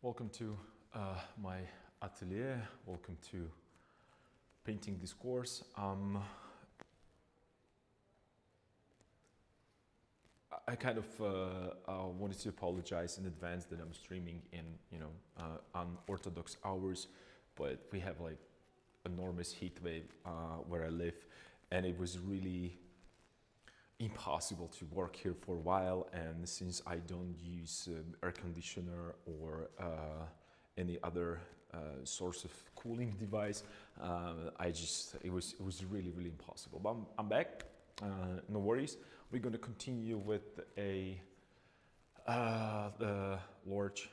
Welcome to my atelier. Welcome to painting this course. I kind of wanted to apologize in advance that I'm streaming in, unorthodox hours, but we have like enormous heat wave where I live, and it was really impossible to work here for a while. And since I don't use air conditioner or any other source of cooling device, it was really impossible. But I'm back. No worries. We're going to continue with the large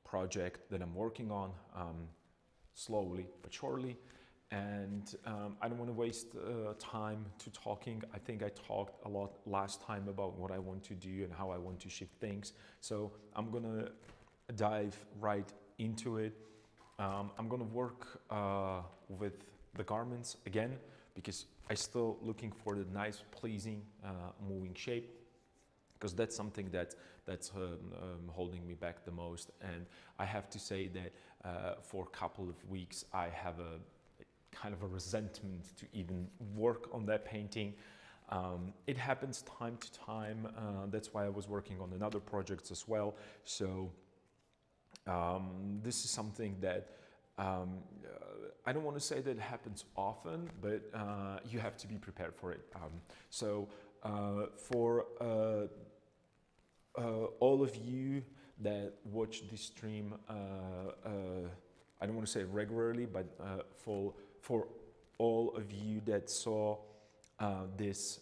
project that I'm working on, slowly but surely. And I don't want to waste time to talking. I think I talked a lot last time about what I want to do and how I want to shift things. So I'm going to dive right into it. I'm going to work with the garments again, because I'm still looking for the nice, pleasing, moving shape, because that's something that's holding me back the most. And I have to say that for a couple of weeks, I have a kind of a resentment to even work on that painting. It happens time to time. That's why I was working on another projects as well. So this is something that I don't want to say that it happens often, but you have to be prepared for it. For all of you that watch this stream, I don't want to say regularly, but for all of you that saw this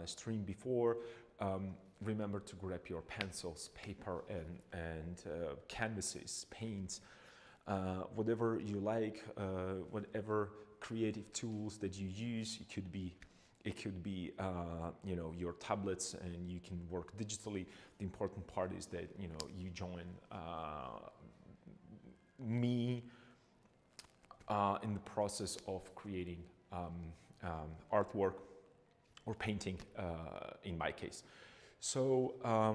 stream before, remember to grab your pencils, paper, and canvases, paints, whatever you like, whatever creative tools that you use. It could be your tablets, and you can work digitally. The important part is that you join me in the process of creating artwork or painting, in my case. So I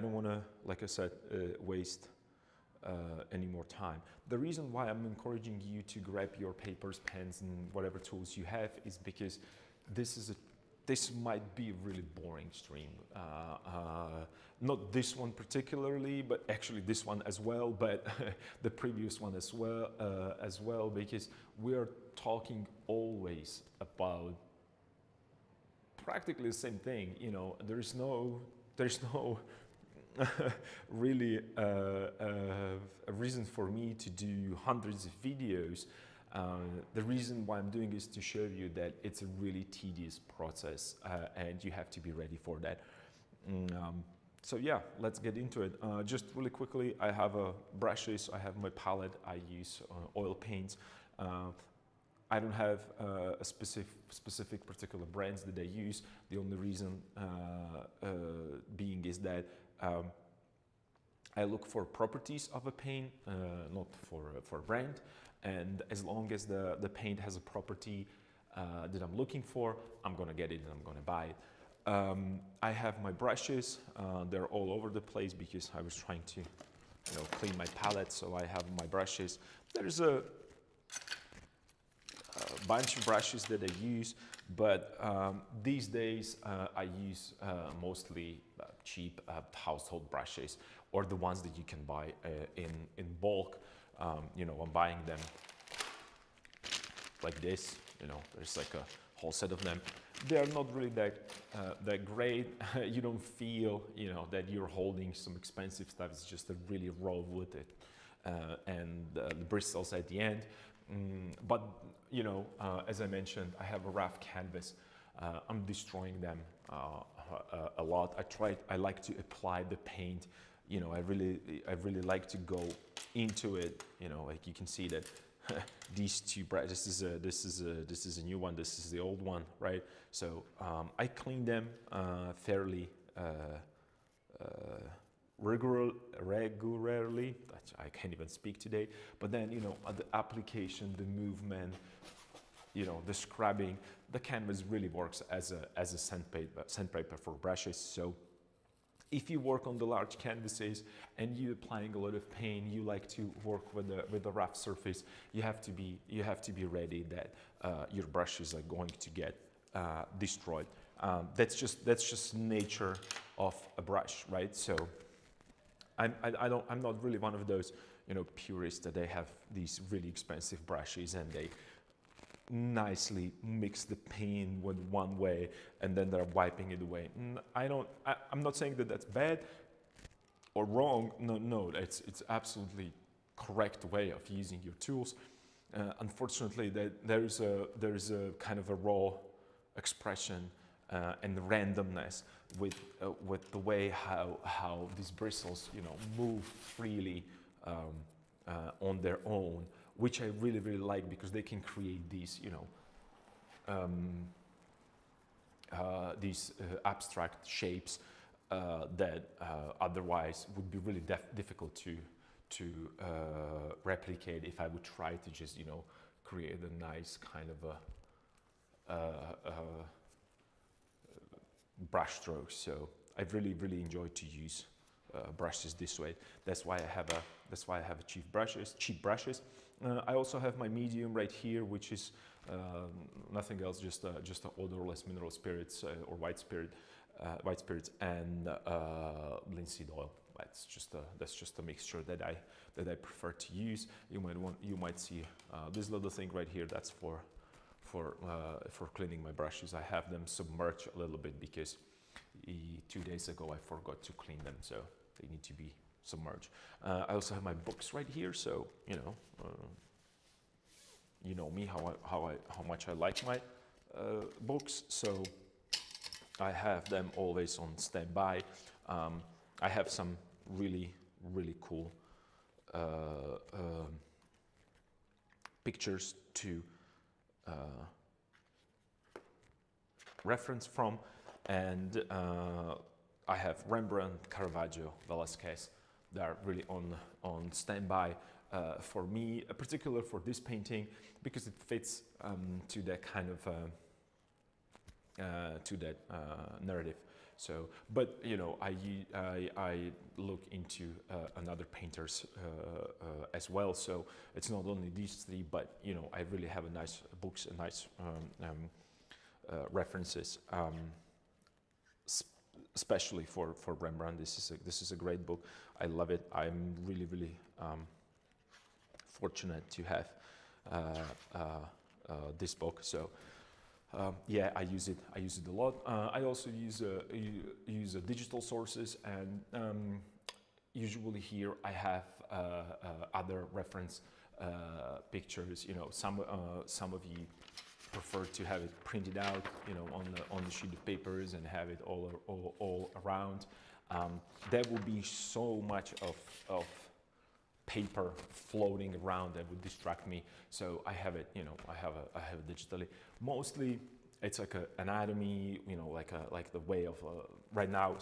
don't want to, like I said, waste any more time. The reason why I'm encouraging you to grab your papers, pens, and whatever tools you have is because this might be a really boring stream. Not this one particularly, but actually this one as well, but the previous one as well, because we are talking always about practically the same thing. There's no really a reason for me to do hundreds of videos. The reason why I'm doing is to show you that it's a really tedious process, and you have to be ready for that. So yeah, let's get into it. Just really quickly, I have brushes, I have my palette, I use oil paints. I don't have a specific particular brands that I use. The only reason being is that I look for properties of a paint, not for a brand. And as long as the paint has a property that I'm looking for, I'm gonna get it and I'm gonna buy it. I have my brushes. They're all over the place because I was trying to clean my palette. So I have my brushes. There's a bunch of brushes that I use, but these days I use mostly cheap household brushes, or the ones that you can buy in bulk. I'm buying them like this. There's like a whole set of them. They're not really that great. You don't feel that you're holding some expensive stuff. It's just a really raw wood and the bristles at the end. But as I mentioned, I have a rough canvas. I'm destroying them a lot. I like to apply the paint. I really like to go into it. Like you can see that these two brushes. This is a new one. This is the old one, right? So I clean them fairly regularly. I can't even speak today. But then the application, the movement, the scrubbing, the canvas really works as a sandpaper for brushes. So if you work on the large canvases and you're applying a lot of paint, you like to work with a rough surface, you have to be ready that your brushes are going to get destroyed. That's just nature of a brush, right? So I'm not really one of those, you know, purists that they have these really expensive brushes and they nicely mix the paint with one way and then they're wiping it away. I'm not saying that that's bad or wrong. No, it's absolutely correct way of using your tools. Unfortunately, there's a kind of a raw expression and randomness with the way how these bristles, you know, move freely on their own, which I really like, because they can create these, you know, these abstract shapes that otherwise would be really difficult to replicate if I would try to just, you know, create a nice kind of a brush strokes. So I really enjoy to use brushes this way. That's why I have cheap brushes. I also have my medium right here, which is nothing else, just a odorless mineral spirits or white spirits and linseed oil. That's just a mixture that I prefer to use. You might see this little thing right here. That's for cleaning my brushes. I have them submerged a little bit because 2 days ago I forgot to clean them, so they need to be submerged. I also have my books right here, so you know me, how much I like my books, so I have them always on standby. I have some really cool pictures to reference from, and I have Rembrandt, Caravaggio, Velasquez. They are really on standby for me, particularly for this painting, because it fits to that kind of narrative. So, but you know, I look into another painters as well. So it's not only these three, but you know, I really have a nice books, a nice references, especially for Rembrandt. This is a great book. I love it. I'm really fortunate to have this book. So. Yeah, I use it a lot. I also use digital sources, and usually here I have other reference pictures. You know, some of you prefer to have it printed out, you know, on the sheet of papers and have it all around. There will be so much of paper floating around that would distract me, so I have it, you know, I have it digitally. Mostly it's like an anatomy, you know, like the way of right now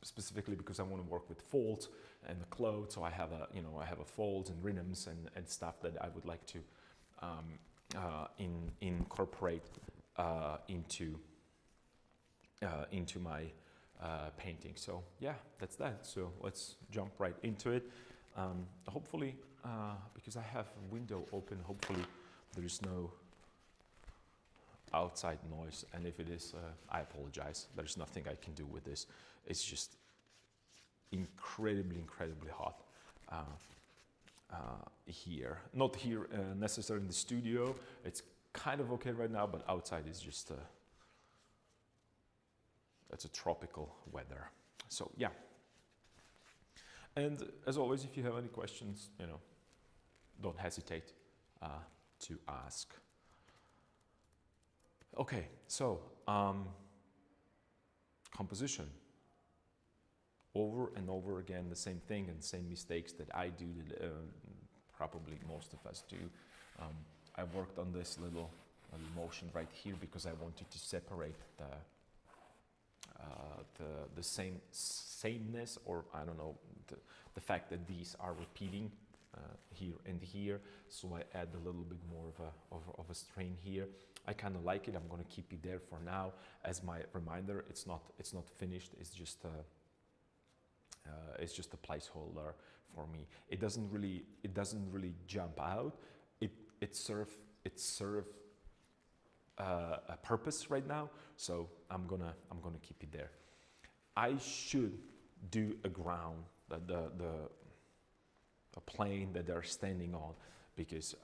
specifically because I want to work with folds and the clothes, so I have a folds and rhythms and stuff that I would like to incorporate into my painting. So yeah, that's that. So let's jump right into it. Hopefully, because I have a window open, hopefully there is no outside noise, and if it is, I apologize. There's nothing I can do with this. It's just incredibly hot here. Not here necessarily in the studio. It's kind of okay right now, but outside is just it's a tropical weather. So yeah. And as always, if you have any questions, you know, don't hesitate to ask. Okay, so composition. Over and over again, the same thing and same mistakes that I do, that probably most of us do. I worked on this little motion right here because I wanted to separate the sameness, or I don't know, the fact that these are repeating here and here. So I add a little bit more of a strain here. I kind of like it. I'm going to keep it there for now as my reminder. It's not finished. It's just It's just a placeholder for me. It doesn't really jump out. It serve a purpose right now, so I'm gonna keep it there. I should do a ground, a plane that they're standing on, because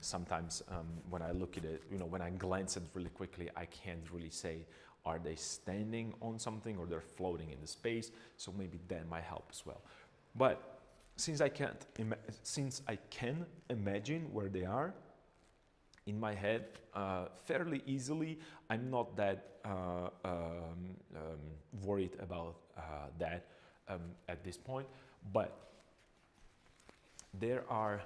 sometimes when I look at it, when I glance at it really quickly, I can't really say, are they standing on something or they're floating in the space? So maybe that might help as well. But since I can imagine where they are in my head fairly easily, I'm not that worried about that at this point. But there are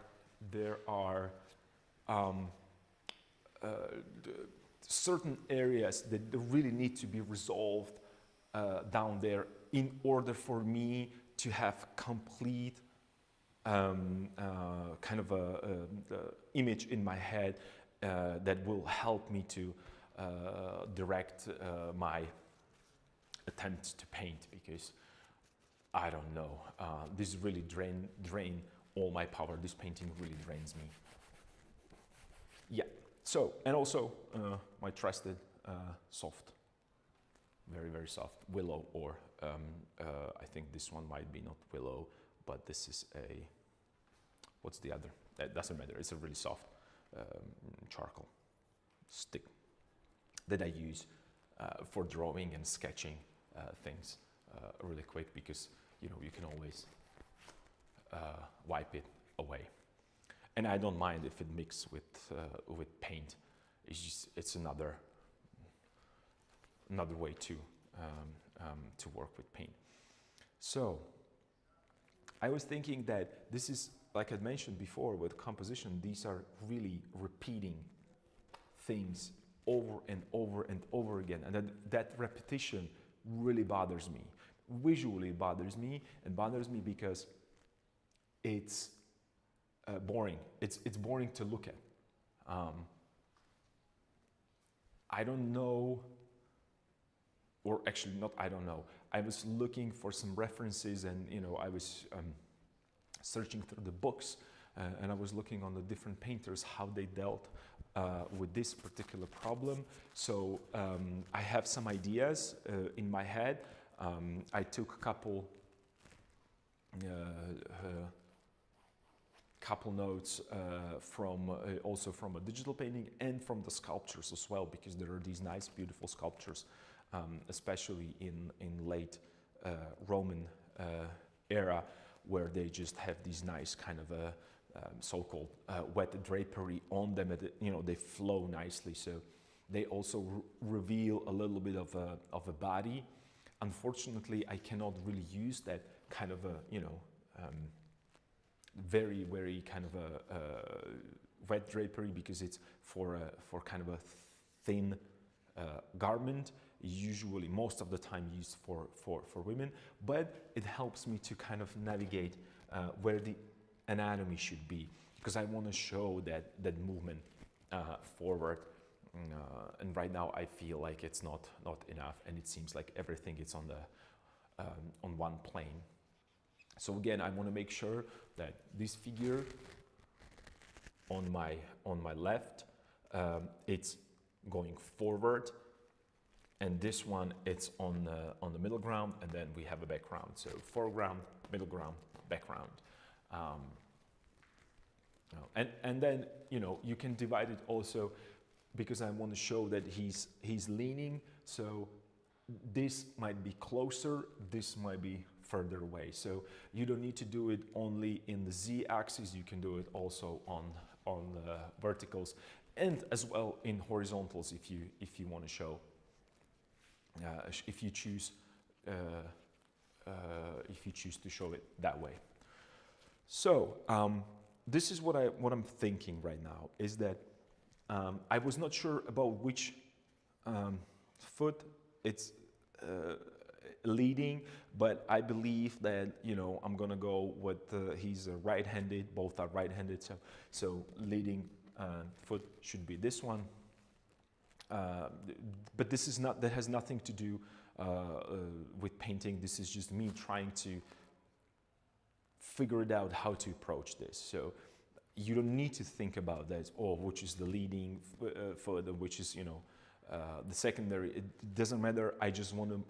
certain areas that really need to be resolved down there in order for me to have complete kind of a image in my head that will help me to direct my attempts to paint, because I don't know, this really drain all my power. This painting really drains me. Yeah. So, and also my trusted soft, very, very soft willow, or I think this one might be not willow, but this is a, what's the other? It doesn't matter. It's a really soft charcoal stick that I use for drawing and sketching things really quick, because you can always wipe it away. And I don't mind if it mixes with paint. It's another way to work with paint. So I was thinking that this is, like I mentioned before with composition, these are really repeating things over and over and over again, and that repetition really bothers me. Visually bothers me, and bothers me because it's boring. It's boring to look at. I don't know, or actually not, I don't know. I was looking for some references, and I was searching through the books, and I was looking on the different painters, how they dealt with this particular problem. So I have some ideas in my head. I took a couple notes from also from a digital painting and from the sculptures as well, because there are these nice, beautiful sculptures, especially in late Roman era, where they just have these nice kind of a so-called wet drapery on them. They flow nicely, so they also reveal a little bit of a body. Unfortunately, I cannot really use that kind of a very, very kind of a wet drapery, because it's for kind of a thin garment, usually most of the time used for women, but it helps me to kind of navigate where the anatomy should be, because I want to show that movement forward, and right now I feel like it's not enough, and it seems like everything is on one plane. So again, I want to make sure that this figure on my left, it's going forward, and this one, it's on the middle ground, and then we have a background. So foreground, middle ground, background, and then you can divide it also, because I want to show that he's leaning. So this might be closer, this might be further away. So you don't need to do it only in the z-axis. You can do it also on the verticals, and as well in horizontals if you want to show. If you choose to show it that way. So this is what I'm thinking right now, is that I was not sure about which foot it's leading, but I believe that I'm gonna go with he's right-handed. Both are right-handed, so leading foot should be this one. But this is not, that has nothing to do with painting. This is just me trying to figured out how to approach this. So you don't need to think about that, or which is the leading further, which is, you know, the secondary. It doesn't matter. I just want to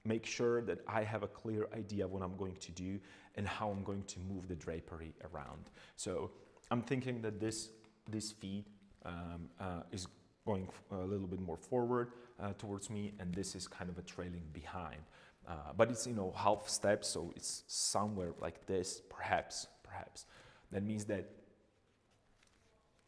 make sure that I have a clear idea of what I'm going to do and how I'm going to move the drapery around. So I'm thinking that this feed is going a little bit more forward towards me, and this is kind of a trailing behind. But it's, you know, half step, so it's somewhere like this, perhaps. That means that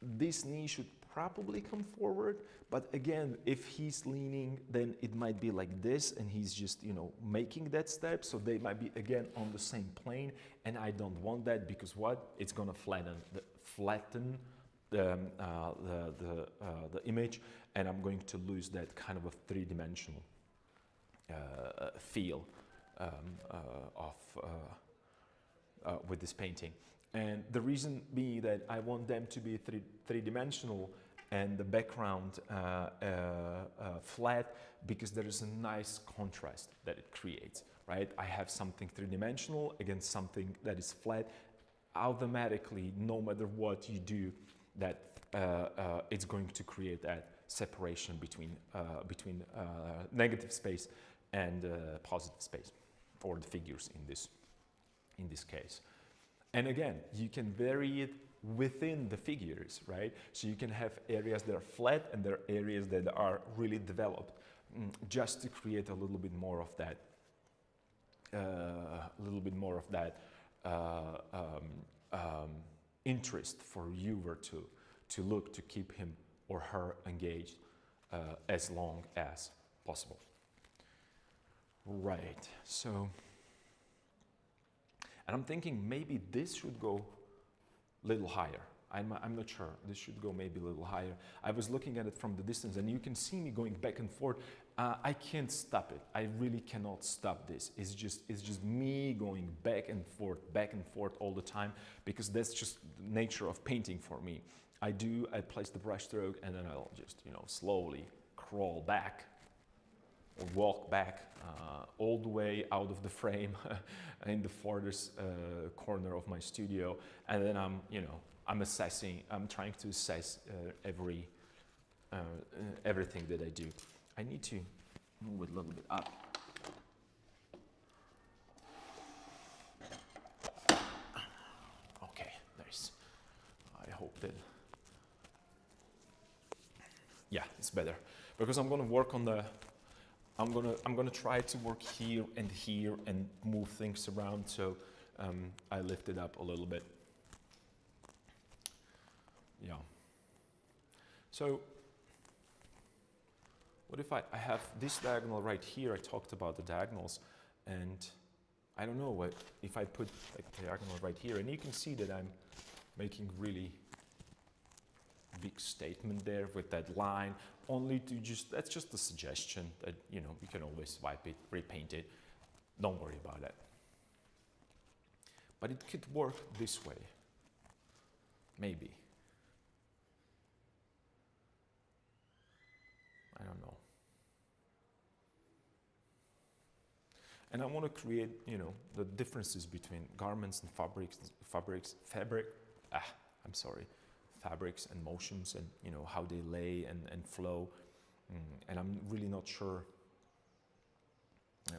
this knee should probably come forward, but again, if he's leaning, then it might be like this, and he's just, you know, making that step, so they might be again on the same plane, and I don't want that, because what? It's gonna flatten the image, and I'm going to lose that kind of a three-dimensional feel with this painting. And the reason being that I want them to be three-dimensional and the background flat, because there is a nice contrast that it creates, right? I have something three-dimensional against something that is flat. Automatically, no matter what you do, that it's going to create that separation between negative space and positive space, or the figures in this case. And again, you can vary it within the figures, right? So you can have areas that are flat and there are areas that are really developed, just to create a little bit more of that, interest for viewer to look, to keep him or her engaged as long as possible. Right, so, and I'm thinking maybe this should go a little higher. I'm not sure. This should go maybe a little higher. I was looking at it from the distance, and you can see me going back and forth. I can't stop it. I really cannot stop this. It's just me going back and forth all the time, because that's just the nature of painting for me. I place the brush stroke, and then I'll just, you know, slowly crawl back or walk back all the way out of the frame in the farthest corner of my studio, and then I'm trying to assess everything that I do. I need to move it a little bit up. Okay, nice. I hope that, yeah, it's better, because I'm gonna work on the, I'm gonna try to work here and move things around, so I lift it up a little bit. Yeah. So what if I have this diagonal right here? I talked about the diagonals, and I don't know what if I put like diagonal right here, and you can see that I'm making really big statement there with that line, only to that's just a suggestion that, you know, you can always wipe it, repaint it, don't worry about it. But it could work this way, maybe. I don't know. And I want to create, you know, the differences between garments and fabrics and motions, and, you know, how they lay and flow. And I'm really not sure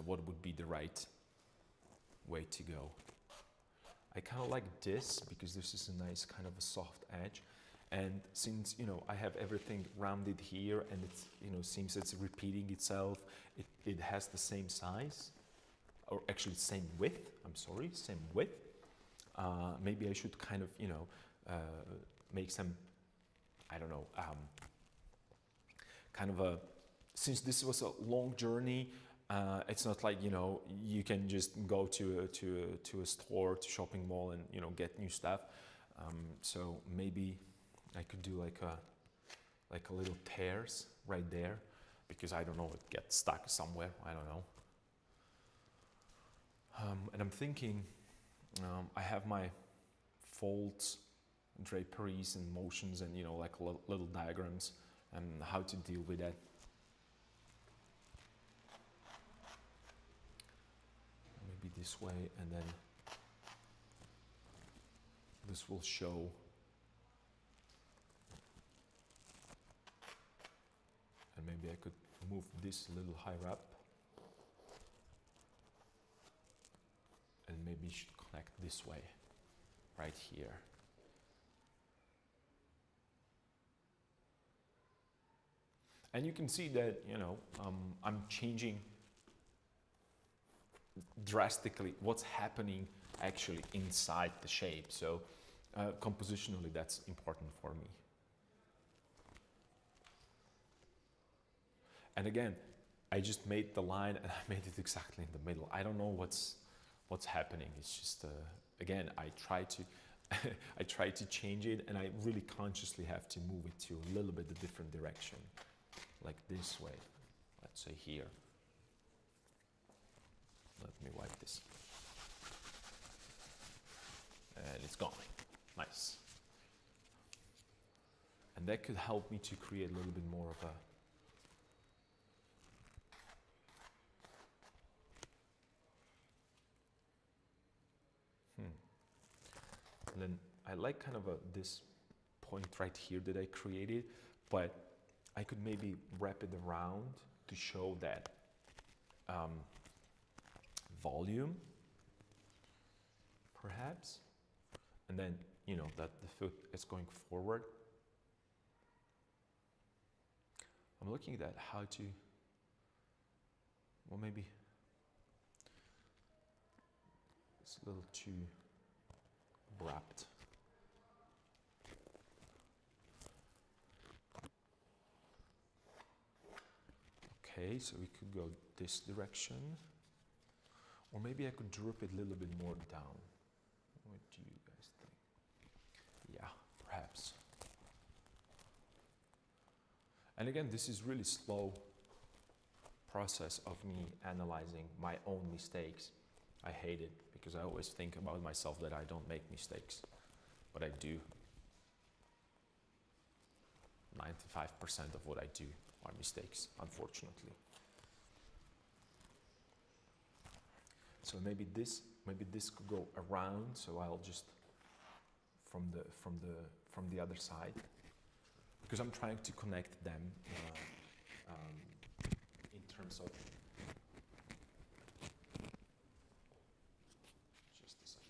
what would be the right way to go. I kind of like this, because this is a nice kind of a soft edge. And since, you know, I have everything rounded here, and it's, you know, seems it's repeating itself, it has the same size, or actually same width, same width. Maybe I should kind of, you know, make some, I don't know, kind of a, since this was a long journey, it's not like, you know, you can just go to a store, to shopping mall, and, you know, get new stuff. So maybe I could do like a little tears right there, because I don't know, it gets stuck somewhere, I don't know. And I'm thinking, I have my folds, draperies and motions, and, you know, like little diagrams, and how to deal with that. Maybe this way, and then this will show and maybe I could move this a little higher up and maybe should connect this way right here. And you can see that, you know, I'm changing drastically what's happening actually inside the shape. So compositionally, that's important for me. And again, I just made the line and I made it exactly in the middle. I don't know what's happening. It's just, again, I try to I try to change it, and I really consciously have to move it to a little bit a different direction, like this way. Let's say here. Let me wipe this. And it's gone. Nice. And that could help me to create a little bit more of a And then I like kind of this point right here that I created, but I could maybe wrap it around to show that volume, perhaps. And then, you know, that the foot is going forward. I'm looking at how to, well, maybe it's a little too wrapped. Okay, so we could go this direction, or maybe I could drop it a little bit more down. What do you guys think? Yeah, perhaps. And again, this is really slow process of me analyzing my own mistakes. I hate it because I always think about myself that I don't make mistakes, but I do. 95% of what I do are mistakes, unfortunately. So maybe this could go around. So I'll just from the other side, because I'm trying to connect them in terms of. Just a second.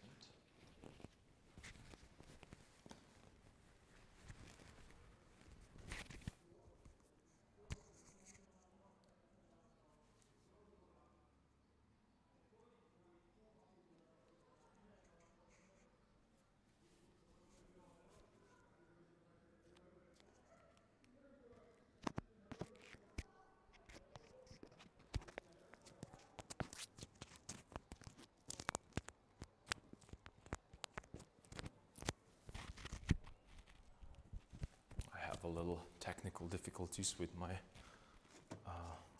A little technical difficulties with my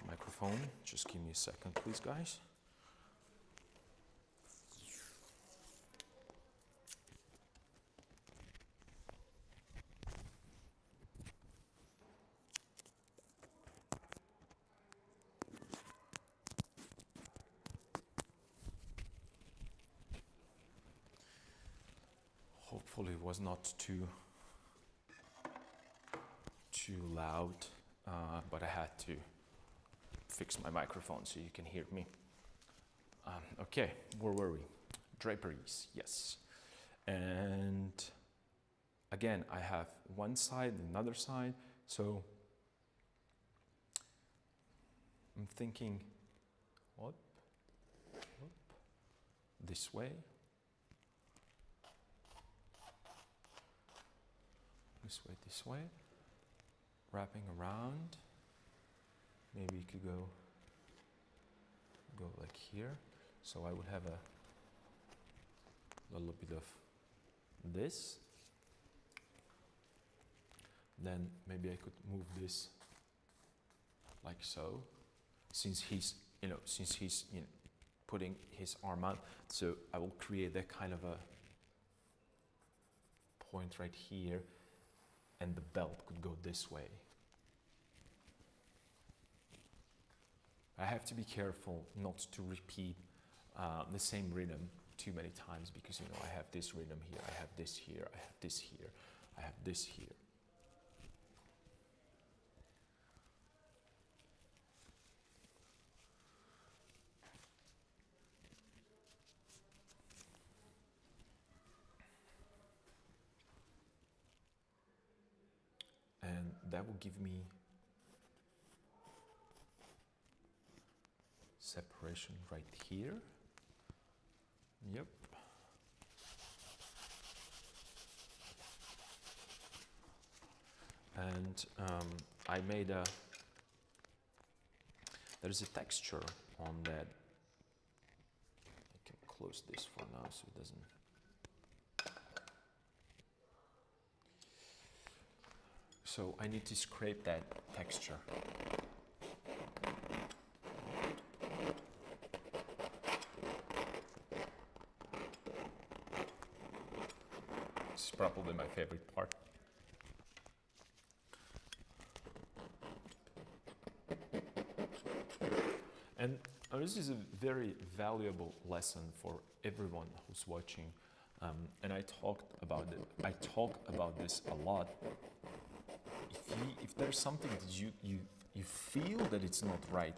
microphone. Just give me a second, please, guys. Hopefully it was not too loud, but I had to fix my microphone so you can hear me. Okay, where were we? Draperies, yes. And again, I have one side, another side, so I'm thinking, this way. This way. Wrapping around. Maybe you could go like here. So I would have a little bit of this. Then maybe I could move this like so. Since he's putting his arm out, so I will create that kind of a point right here, and the belt could go this way. I have to be careful not to repeat the same rhythm too many times because, you know, I have this rhythm here, I have this here, I have this here, I have this here. And that will give me separation right here. Yep. And I made there's a texture on that. I can close this for now so it doesn't. So I need to scrape that texture. This is probably my favorite part. And this is a very valuable lesson for everyone who's watching. And I talk about this a lot. If there's something that you feel that it's not right,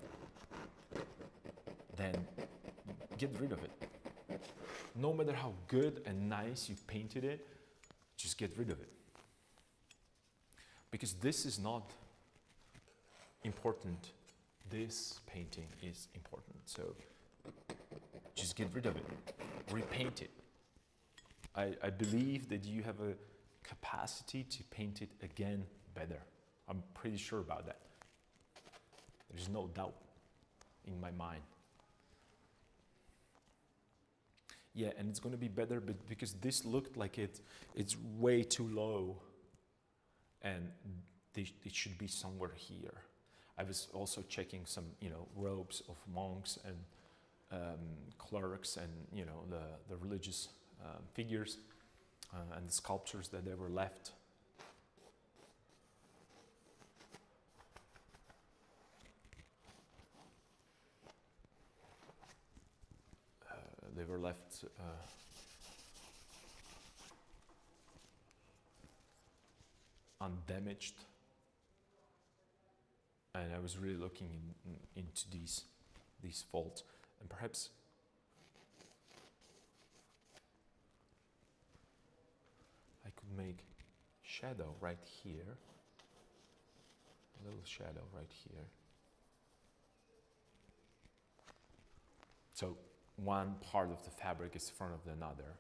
then get rid of it. No matter how good and nice you painted it, just get rid of it. Because this is not important. This painting is important. So just get rid of it. Repaint it. I believe that you have a capacity to paint it again better. I'm pretty sure about that. There's no doubt in my mind. Yeah, and it's going to be better, but because this looked like it's way too low, and it should be somewhere here. I was also checking some, you know, robes of monks and clerks, and you know, the religious figures and the sculptures that they were left. They were left undamaged, and I was really looking into these faults, and perhaps I could make shadow right here, a little shadow right here. So one part of the fabric is in front of another.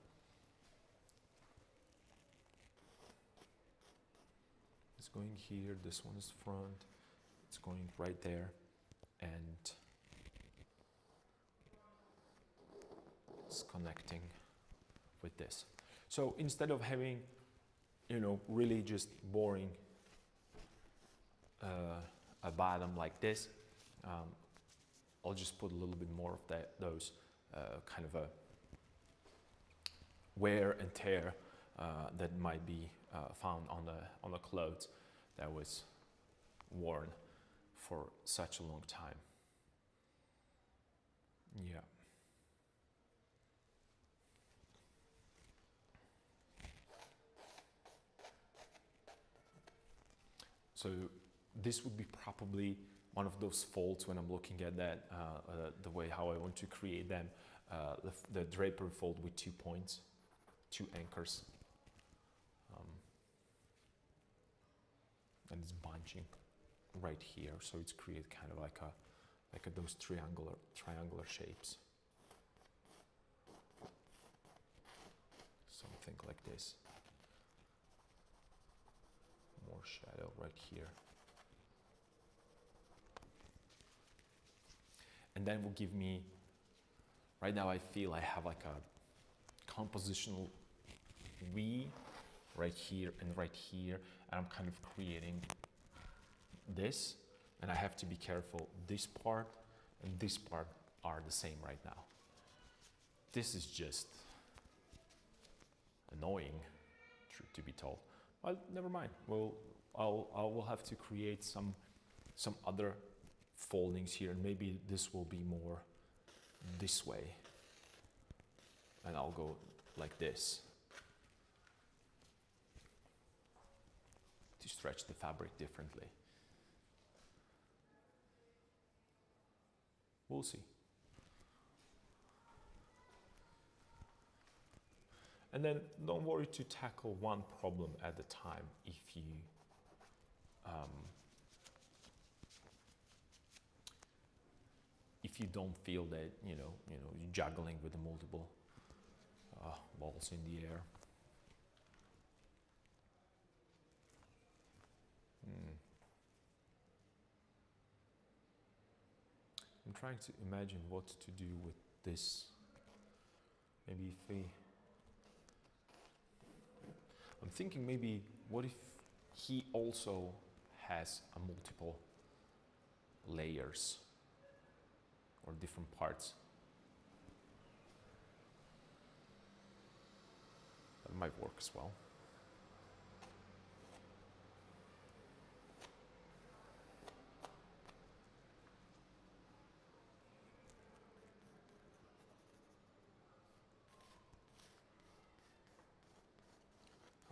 It's going here, this one is front, it's going right there, and it's connecting with this. So instead of having, you know, really just boring a bottom like this, I'll just put a little bit more of those kind of a wear and tear that might be found on the clothes that was worn for such a long time. Yeah. So this would be probably one of those folds when I'm looking at that, the way how I want to create them, the drapery fold with 2 points, 2 anchors, and it's bunching right here, so it's create kind of like those triangular shapes, something like this. More shadow right here. And then will give me, right now I feel I have like a compositional V right here and right here, and I'm kind of creating this, and I have to be careful. This part and this part are the same right now. This is just annoying, truth to be told. Well, never mind. Well, I will have to create some other foldings here, and maybe this will be more this way. and I'll go like this to stretch the fabric differently. We'll see. And then don't worry to tackle one problem at a time if you don't feel that you're juggling with the multiple balls in the air. I'm trying to imagine what to do with this. Maybe if I'm thinking maybe what if he also has a multiple layers or different parts. That might work as well.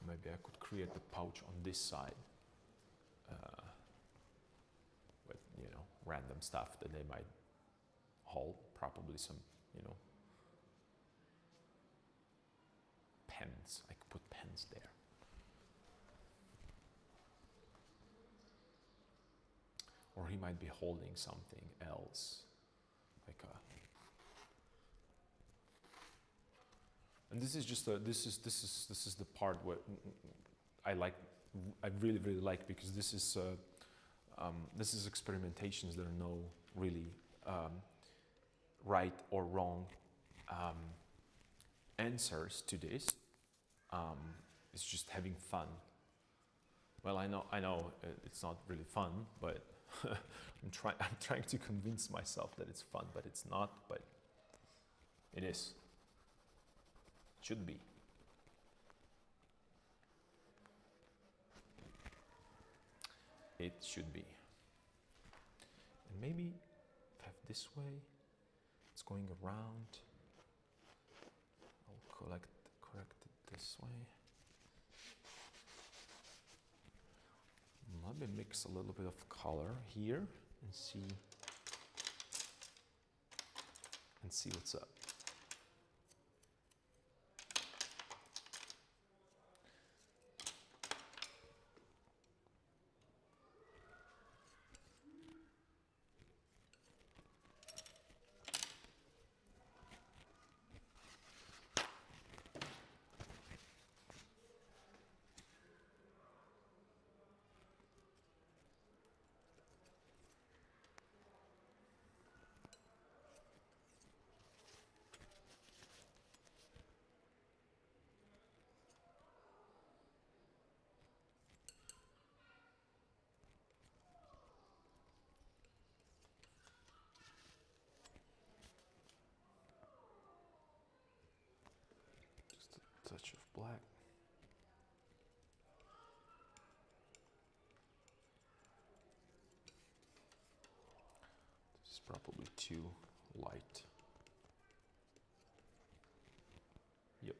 Maybe I could create the pouch on this side with random stuff that they might hold, probably some pens. I could put pens there. Or he might be holding something else, like a. And this is just this is the part where I really like, because this is experimentations. There are no really right or wrong answers to this. It's just having fun. Well, I know it's not really fun, but I'm trying to convince myself that it's fun, but it's not. But it is. Should be. It should be. And maybe if I have this way, it's going around. I'll correct it this way. Maybe mix a little bit of color here and see what's up. Touch of black. This is probably too light. Yep.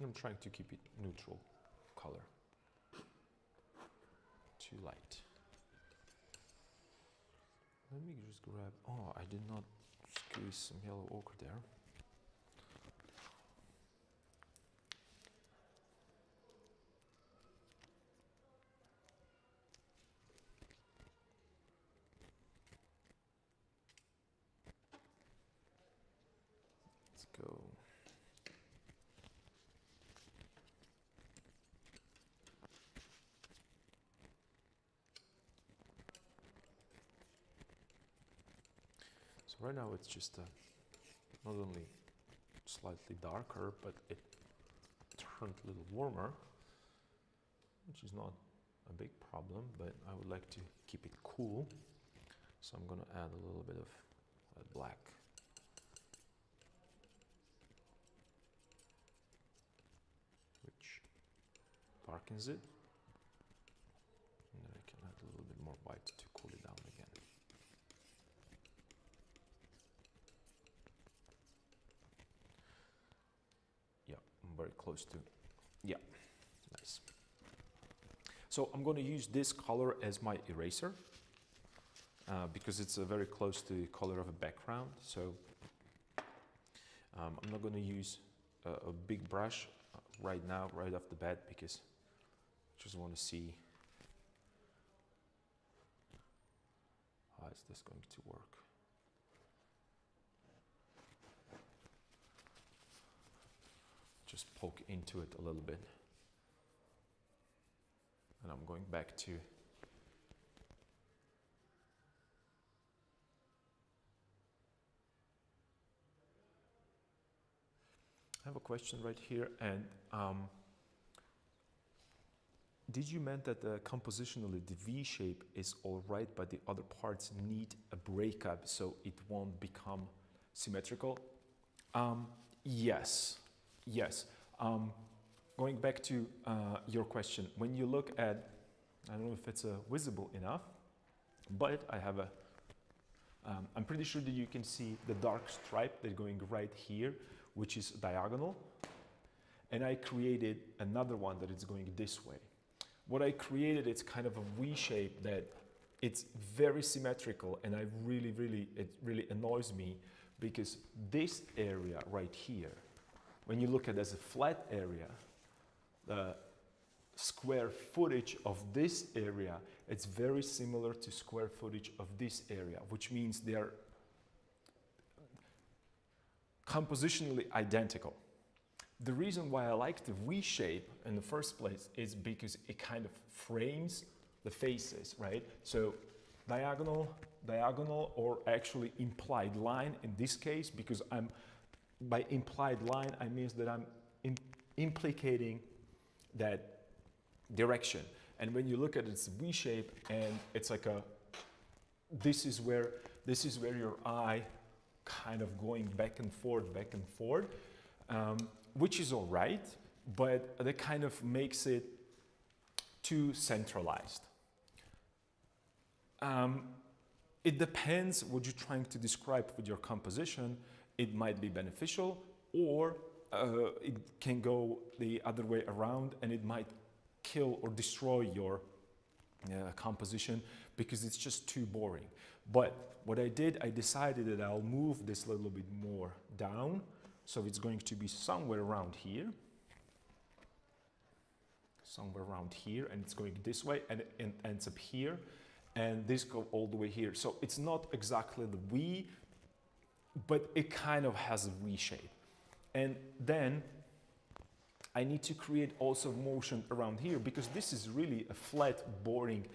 I'm trying to keep it neutral color. Too light. Let me just grab, oh, I did not squeeze some yellow ochre there. Let's go. Right now it's just not only slightly darker, but it turned a little warmer, which is not a big problem, but I would like to keep it cool. So I'm gonna add a little bit of black. Which darkens it. And then I can add a little bit more white to cool it down again. Yeah, I'm very close to, yeah, nice. So I'm going to use this color as my eraser because it's very close to the color of a background. So I'm not going to use a big brush right now, right off the bat, because I just want to see how is this going to work. Just poke into it a little bit. And I'm going back to I have a question right here, and did you mean that compositionally the V shape is all right, but the other parts need a breakup so it won't become symmetrical? Yes, yes. Going back to your question, when you look at, I don't know if it's visible enough, but I have a, I'm pretty sure that you can see the dark stripe that's going right here, which is diagonal. And I created another one that is going this way. What I created, it's kind of a V shape that it's very symmetrical, and it really annoys me because this area right here, when you look at it as a flat area, the square footage of this area, it's very similar to square footage of this area, which means they are compositionally identical. The reason why I like the V shape in the first place is because it kind of frames the faces, right? So diagonal, or actually implied line in this case, because by implied line, I mean that I'm implicating that direction. And when you look at its V shape, and it's like this is where your eye kind of going back and forth, which is all right, but that kind of makes it too centralized. It depends what you're trying to describe with your composition. It might be beneficial, or it can go the other way around, and it might kill or destroy your composition because it's just too boring. But what I did, I decided that I'll move this a little bit more down, so it's going to be somewhere around here, and it's going this way, and it ends up here, and this goes all the way here. So it's not exactly the V, but it kind of has a V shape. And then I need to create also motion around here, because this is really a flat, boring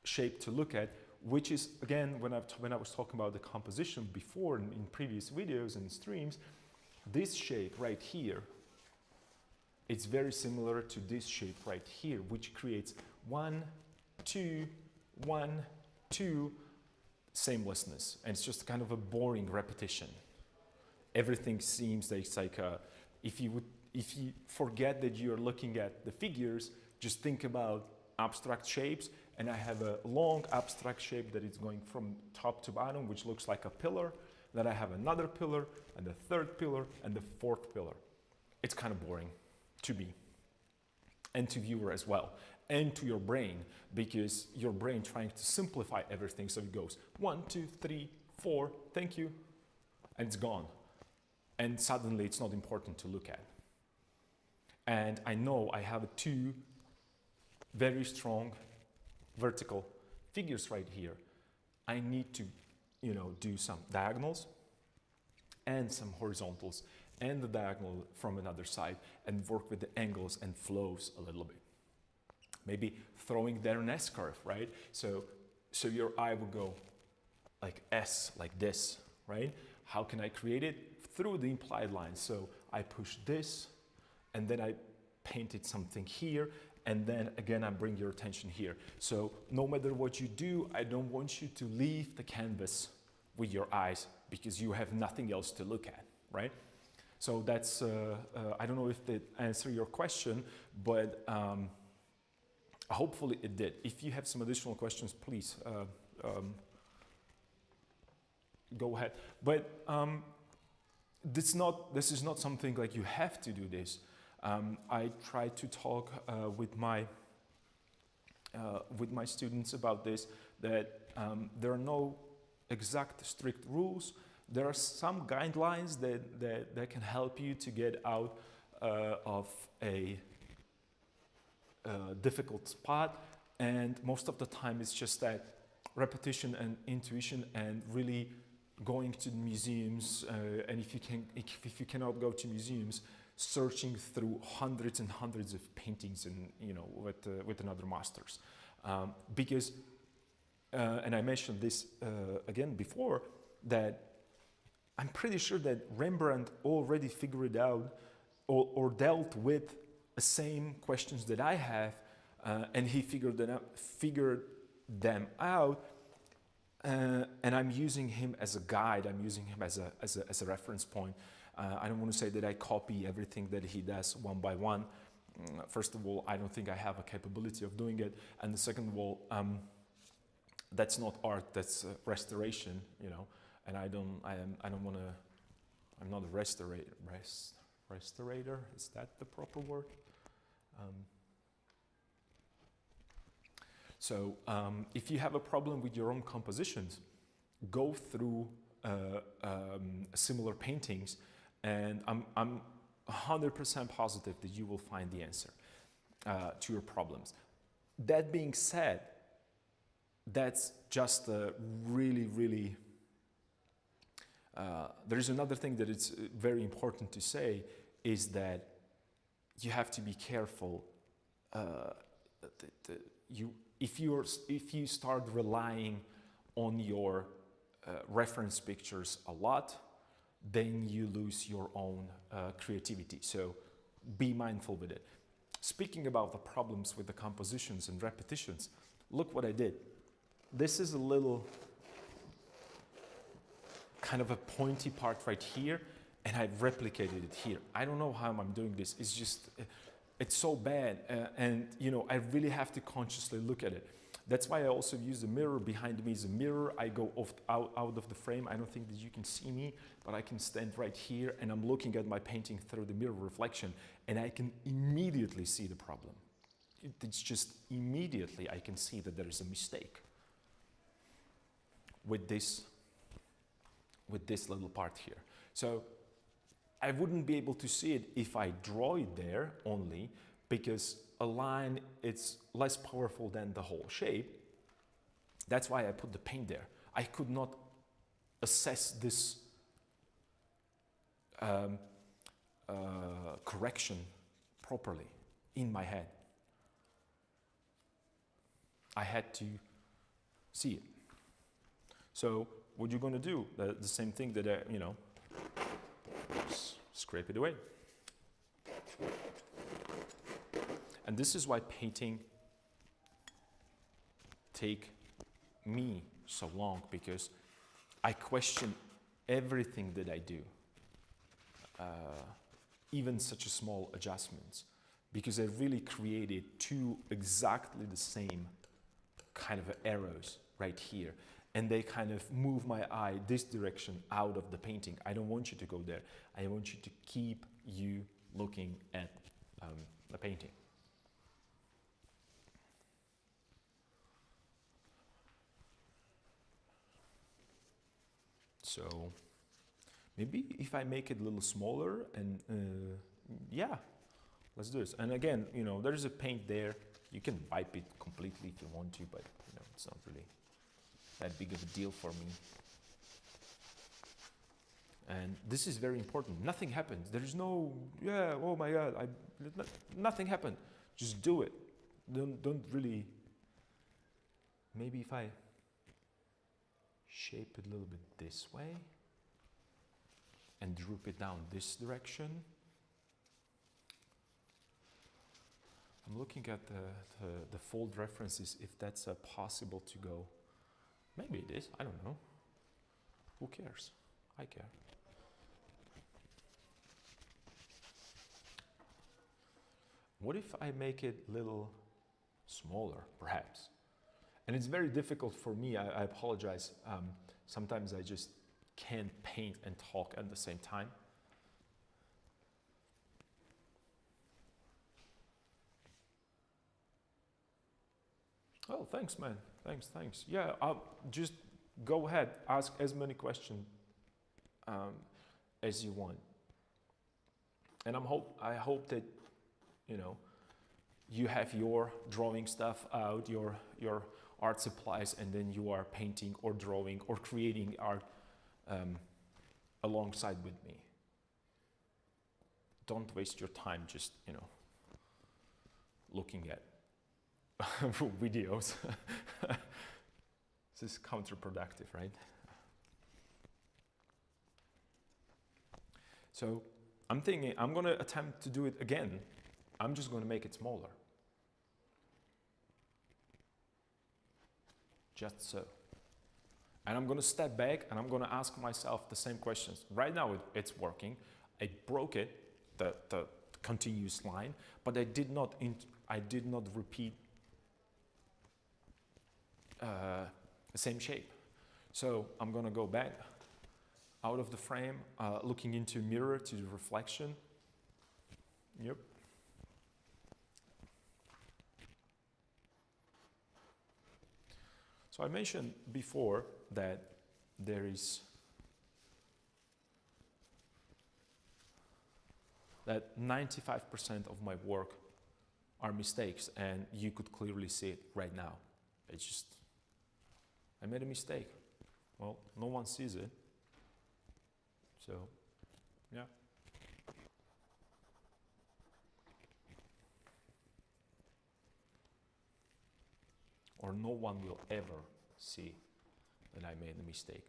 shape to look at, which is, again, when I was talking about the composition before in previous videos and streams, this shape right here, it's very similar to this shape right here, which creates 1, 2, 1, 2 sameness. And it's just kind of a boring repetition. Everything seems like it's like if you forget that you're looking at the figures, just think about abstract shapes. And I have a long abstract shape that is going from top to bottom, which looks like a pillar. Then I have another pillar, and the third pillar, and the fourth pillar. It's kind of boring to me, and to viewer as well, and to your brain, because your brain trying to simplify everything, so it goes 1, 2, 3, 4, thank you, and it's gone. And suddenly it's not important to look at. And I know I have 2 very strong vertical figures right here. I need to, do some diagonals and some horizontals and the diagonal from another side, and work with the angles and flows a little bit. Maybe throwing there an S curve, right? So your eye will go like S, like this, right? How can I create it? Through the implied line. So I push this, and then I painted something here, and then again I bring your attention here. So no matter what you do, I don't want you to leave the canvas with your eyes because you have nothing else to look at, right? So that's, I don't know if that answered your question, but hopefully it did. If you have some additional questions, please go ahead. But this is not something like you have to do this. I try to talk with my students about this, that there are no exact strict rules. There are some guidelines that can help you to get out of a difficult spot, and most of the time it's just that repetition and intuition and really going to museums, and if you cannot go to museums, searching through hundreds and hundreds of paintings and with another masters, because and I mentioned this again before, that I'm pretty sure that Rembrandt already figured out or dealt with the same questions that I have, and he figured them out, and I'm using him as a guide. I'm using him as a reference point. I don't want to say that I copy everything that he does one by one. First of all, I don't think I have a capability of doing it, and the second of all, that's not art. That's restoration, and I don't want to. I'm not a restorator. Restorator, is that the proper word? So if you have a problem with your own compositions, go through similar paintings, and I'm 100% positive that you will find the answer to your problems. That being said, that's just really there is another thing that it's very important to say, is that you have to be careful. If you start relying on your reference pictures a lot, then you lose your own creativity. So be mindful with it. Speaking about the problems with the compositions and repetitions, look what I did. This is a little kind of a pointy part right here, and I've replicated it here. I don't know how I'm doing this. It's just, it's so bad, and I really have to consciously look at it. That's why I also use the mirror. Behind me is a mirror. I go out of the frame. I don't think that you can see me, but I can stand right here, and I'm looking at my painting through the mirror reflection, and I can immediately see the problem. It's just immediately I can see that there is a mistake with this little part here. So I wouldn't be able to see it if I draw it there only, because a line is less powerful than the whole shape. That's why I put the paint there. I could not assess this correction properly in my head. I had to see it. So what you're going to do, the same thing that I, scrape it away. And this is why painting take me so long, because I question everything that I do, even such a small adjustments, because I really created two exactly the same kind of arrows right here. And they kind of move my eye this direction out of the painting. I don't want you to go there. I want you to keep you looking at the painting. So maybe if I make it a little smaller, and yeah, let's do this. And again, there is a paint there. You can wipe it completely if you want to, but it's not really that big of a deal for me. And this is very important. Nothing happens. There is no, oh my God, nothing happened. Just do it. Don't really, maybe if I shape it a little bit this way and droop it down this direction. I'm looking at the fold references, if that's possible to go. Maybe it is, I don't know. Who cares? I care. What if I make it a little smaller, perhaps? And it's very difficult for me, I apologize. Sometimes I just can't paint and talk at the same time. Oh, thanks, man. Thanks. Yeah, just go ahead, ask as many questions as you want. And I hope that, you know, you have your drawing stuff out, your art supplies, and then you are painting or drawing or creating art alongside with me. Don't waste your time just, you know, looking at videos. This is counterproductive, right? So I'm thinking I'm going to attempt to do it again. I'm just going to make it smaller. Just so. And I'm going to step back and I'm going to ask myself the same questions. Right now it's working. I broke it, the continuous line, but I did not repeat the same shape. So I'm going to go back out of the frame, looking into a mirror to the reflection. Yep. So I mentioned before that there is that 95% of my work are mistakes, and you could clearly see it right now. It's just, I made a mistake. Well, no one sees it. So, yeah. Or no one will ever see that I made a mistake.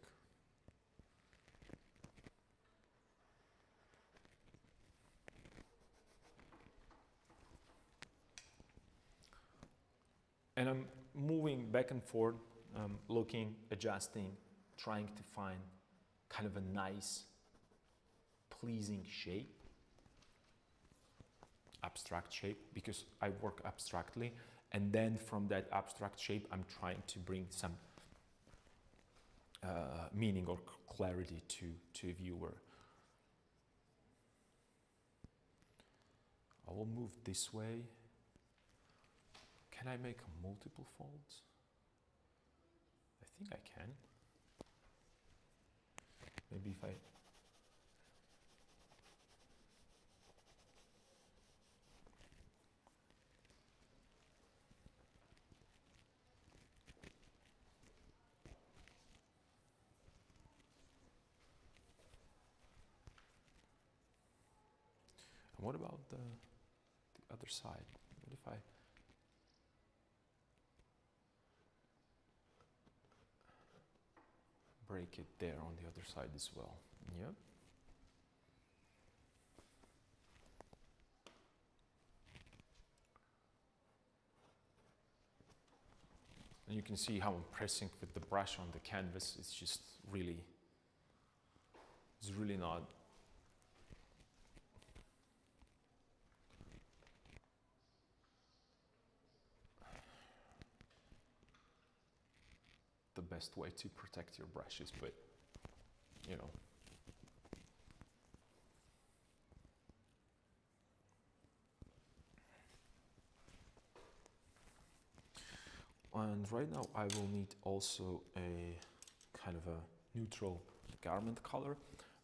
And I'm moving back and forth, looking, adjusting, trying to find kind of a nice, pleasing shape, abstract shape, because I work abstractly. And then from that abstract shape, I'm trying to bring some meaning or clarity to a viewer. I will move this way. Can I make multiple folds? I think I can. Maybe if I... And what about the other side? What if I... break it there on the other side as well? Yep. And you can see how I'm pressing with the brush on the canvas. It's just really, it's really not the best way to protect your brushes, but you know. And right now I will need also a kind of a neutral garment color,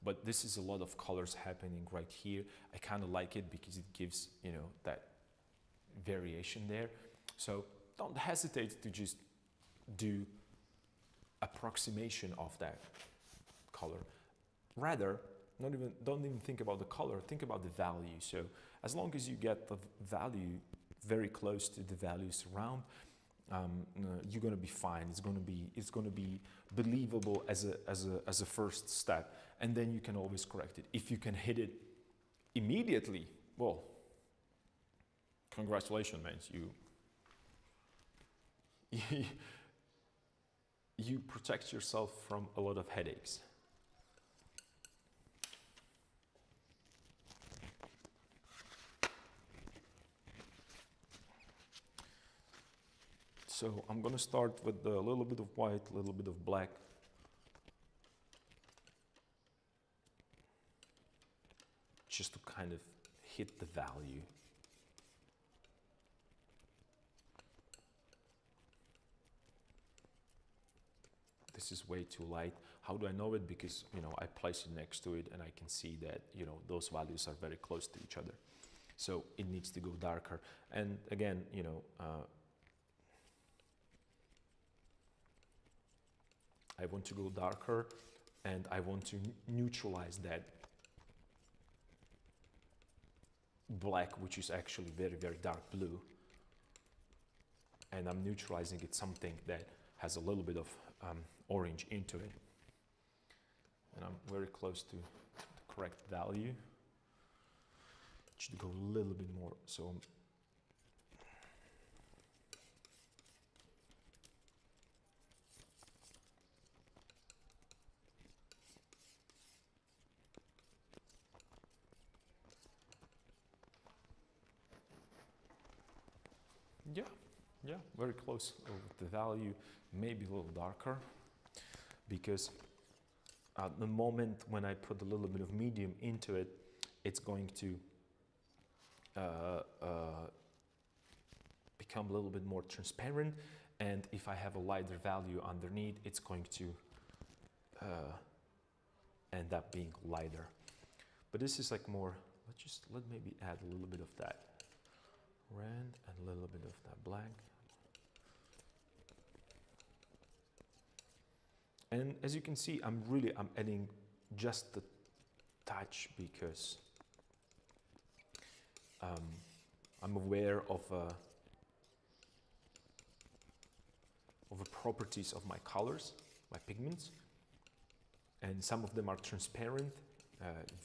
but this is a lot of colors happening right here. I kind of like it because it gives, you know, that variation there. So don't hesitate to just do approximation of that color. Rather, don't even think about the color, think about the value. So as long as you get the value very close to the values around, you're going to be fine. It's going to be believable as a first step, and then you can always correct it. If you can hit it immediately, well, congratulations, man. You protect yourself from a lot of headaches. So I'm gonna start with a little bit of white, a little bit of black. Just to kind of hit the value. This is way too light. How do I know it? Because, you know, I place it next to it and I can see that, you know, those values are very close to each other. So it needs to go darker. And again, you know, I want to go darker and I want to neutralize that black, which is actually very, very dark blue. And I'm neutralizing it something that has a little bit of orange into it. And I'm very close to the correct value. It should go a little bit more. So yeah, very close with the value, maybe a little darker, because at the moment when I put a little bit of medium into it, it's going to become a little bit more transparent, and if I have a lighter value underneath, it's going to end up being lighter. But this is like more, let's maybe add a little bit of that red and a little bit of that black. And as you can see, I'm adding just the touch because I'm aware of the properties of my colors, my pigments, and some of them are transparent,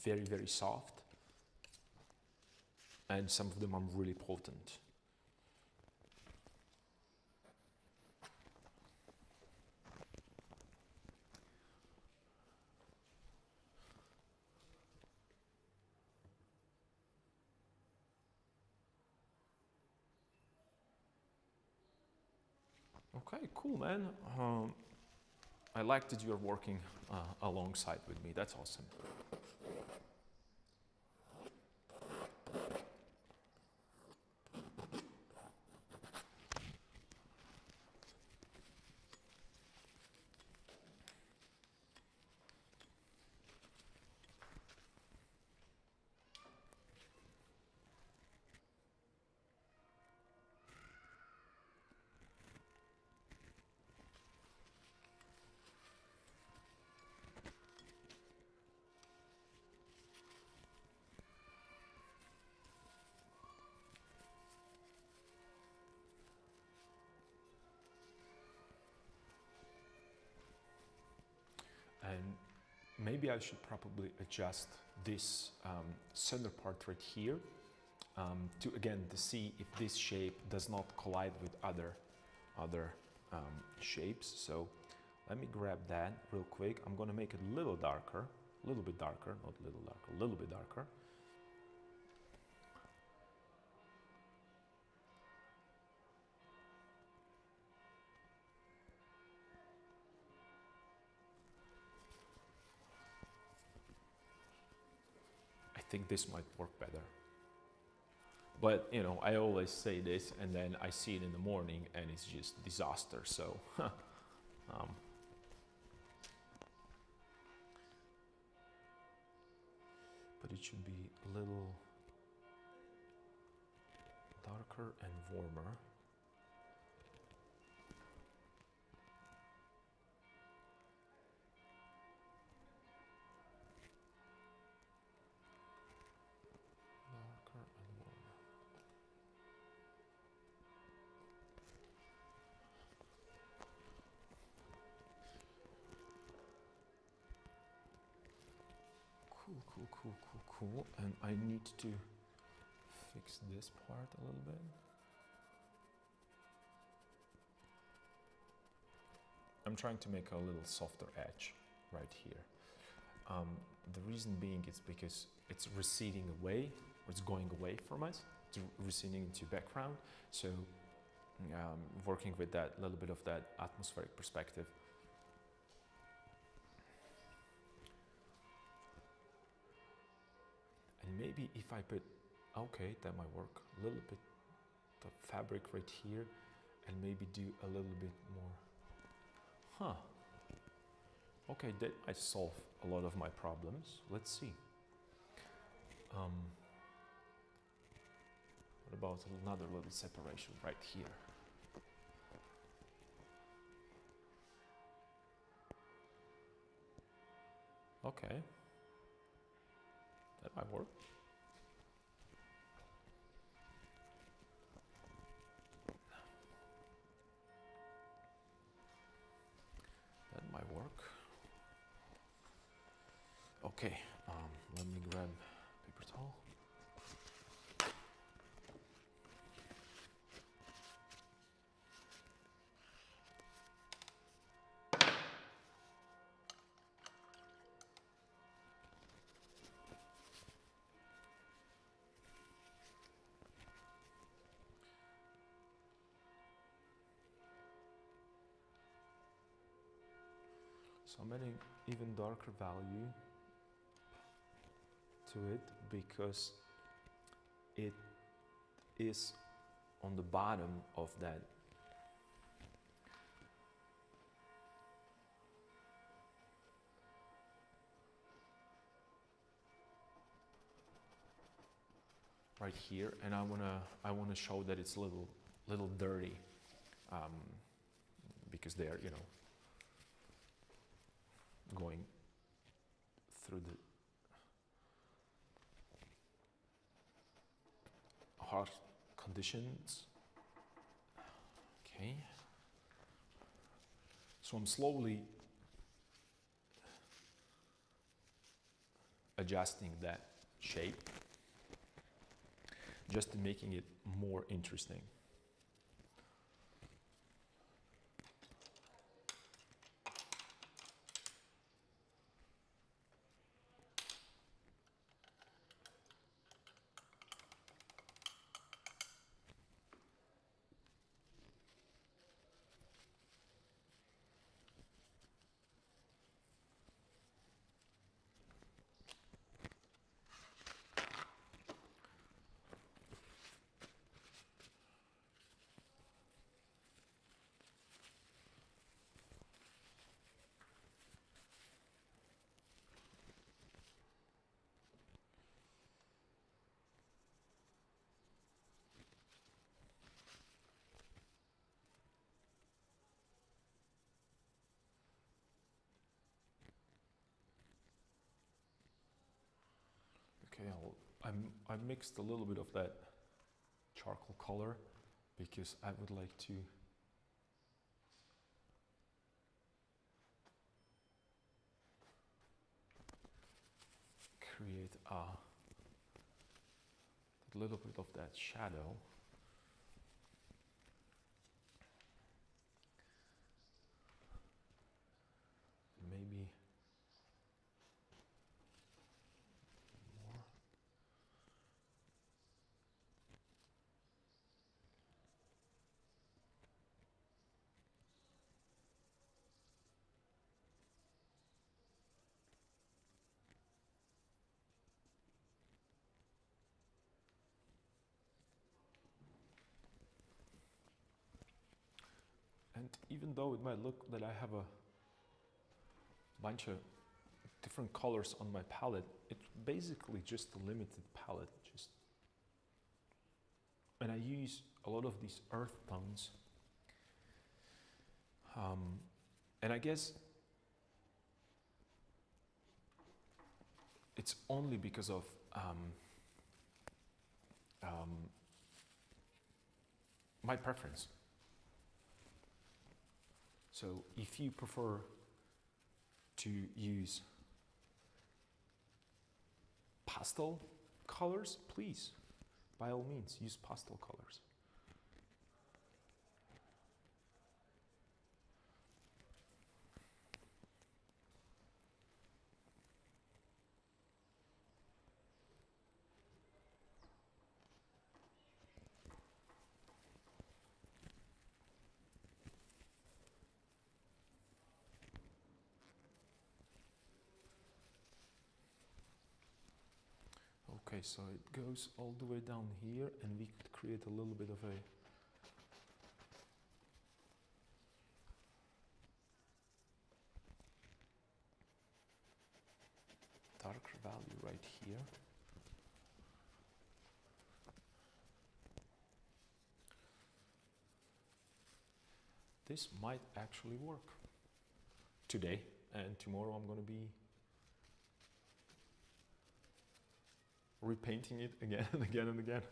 very, very soft, and some of them are really potent. Okay, cool, man. I like that you're working alongside with me. That's awesome. And maybe I should probably adjust this center part right here to see if this shape does not collide with other shapes. So let me grab that real quick. I'm gonna make it a little darker, a little bit darker, not a little darker, a little bit darker. I think this might work better. But, you know, I always say this and then I see it in the morning and it's just disaster. So, but it should be a little darker and warmer. Cool. And I need to fix this part a little bit. I'm trying to make a little softer edge right here. The reason being is because it's receding away, or it's going away from us, it's receding into background. So working with that little bit of that atmospheric perspective. And maybe if I put, okay, that might work, a little bit of fabric right here, and maybe do a little bit more. Huh. Okay, that might solve a lot of my problems. Let's see. What about another little separation right here? Okay, that might work. That might work. Okay, let me grab paper towel. So I'm adding even darker value to it because it is on the bottom of that right here, and I wanna show that it's a little dirty because they're, you know, going through the hard conditions. Okay, so I'm slowly adjusting that shape just to making it more interesting. Okay, I mixed a little bit of that charcoal color because I would like to create a little bit of that shadow. Maybe more. And even though it might look that I have a bunch of different colors on my palette, it's basically just a limited palette. And I use a lot of these earth tones. And I guess it's only because of my preference. So if you prefer to use pastel colors, please, by all means, use pastel colors. Okay, so it goes all the way down here, and we could create a little bit of a darker value right here. This might actually work today, and tomorrow I'm going to be repainting it again and again and again.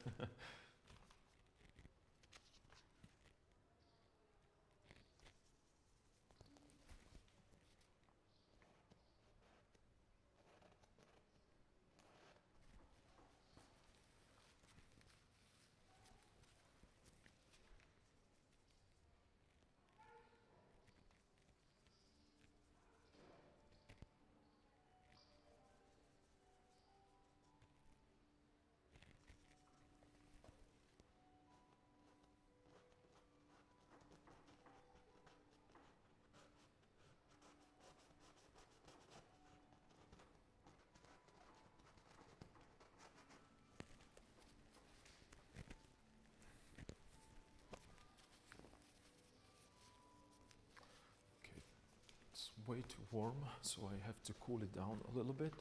It's way too warm, so I have to cool it down a little bit.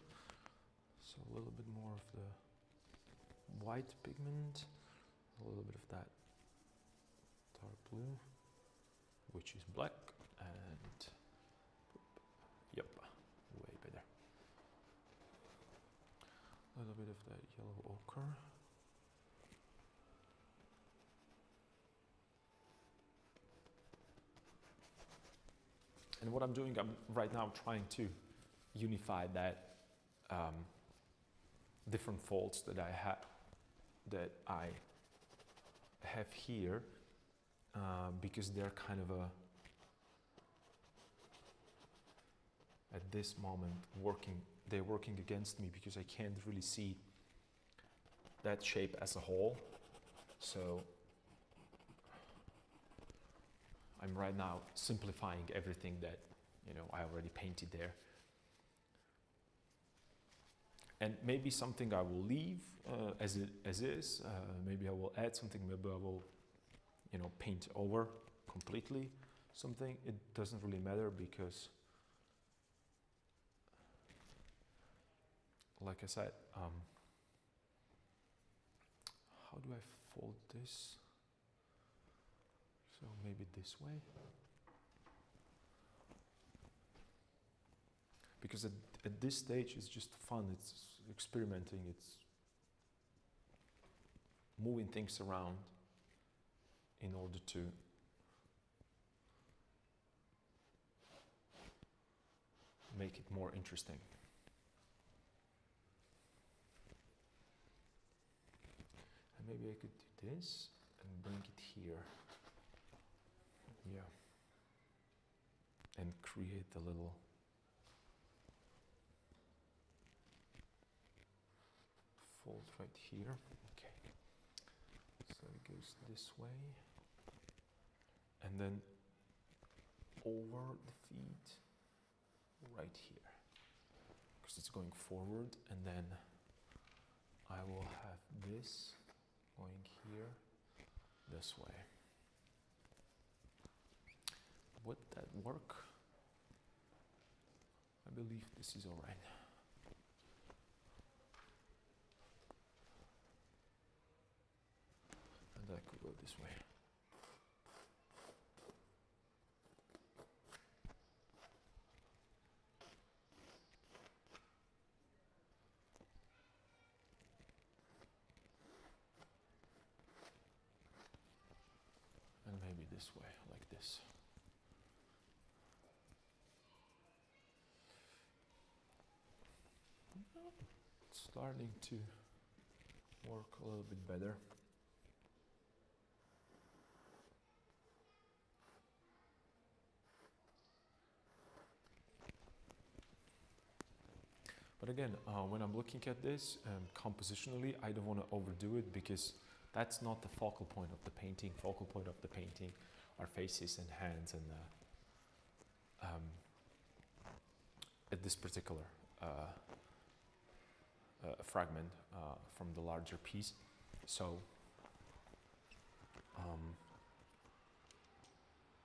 So a little bit more of the white pigment, a little bit of that dark blue, which is black, and yep, way better. A little bit of that yellow ochre. And what I'm doing, I'm right now trying to unify that different folds that I have here, because they're kind of at this moment they're working against me, because I can't really see that shape as a whole. So I'm right now simplifying everything that, you know, I already painted there. And maybe something I will leave as is. Maybe I will add something. Maybe I will, you know, paint over completely something. It doesn't really matter, because, like I said, how do I fold this? So maybe this way. Because at this stage it's just fun, it's experimenting, it's moving things around in order to make it more interesting. And maybe I could do this and bring it here. Yeah. And create a little fold right here. Okay. So it goes this way. And then over the feet right here. Because it's going forward, and then I will have this going here this way. Would that work? I believe this is all right. And I could go this way. And maybe this way, like this. It's starting to work a little bit better. But again, when I'm looking at this compositionally, I don't want to overdo it, because that's not the focal point of the painting. Focal point of the painting are faces and hands, and at this particular a fragment from the larger piece. So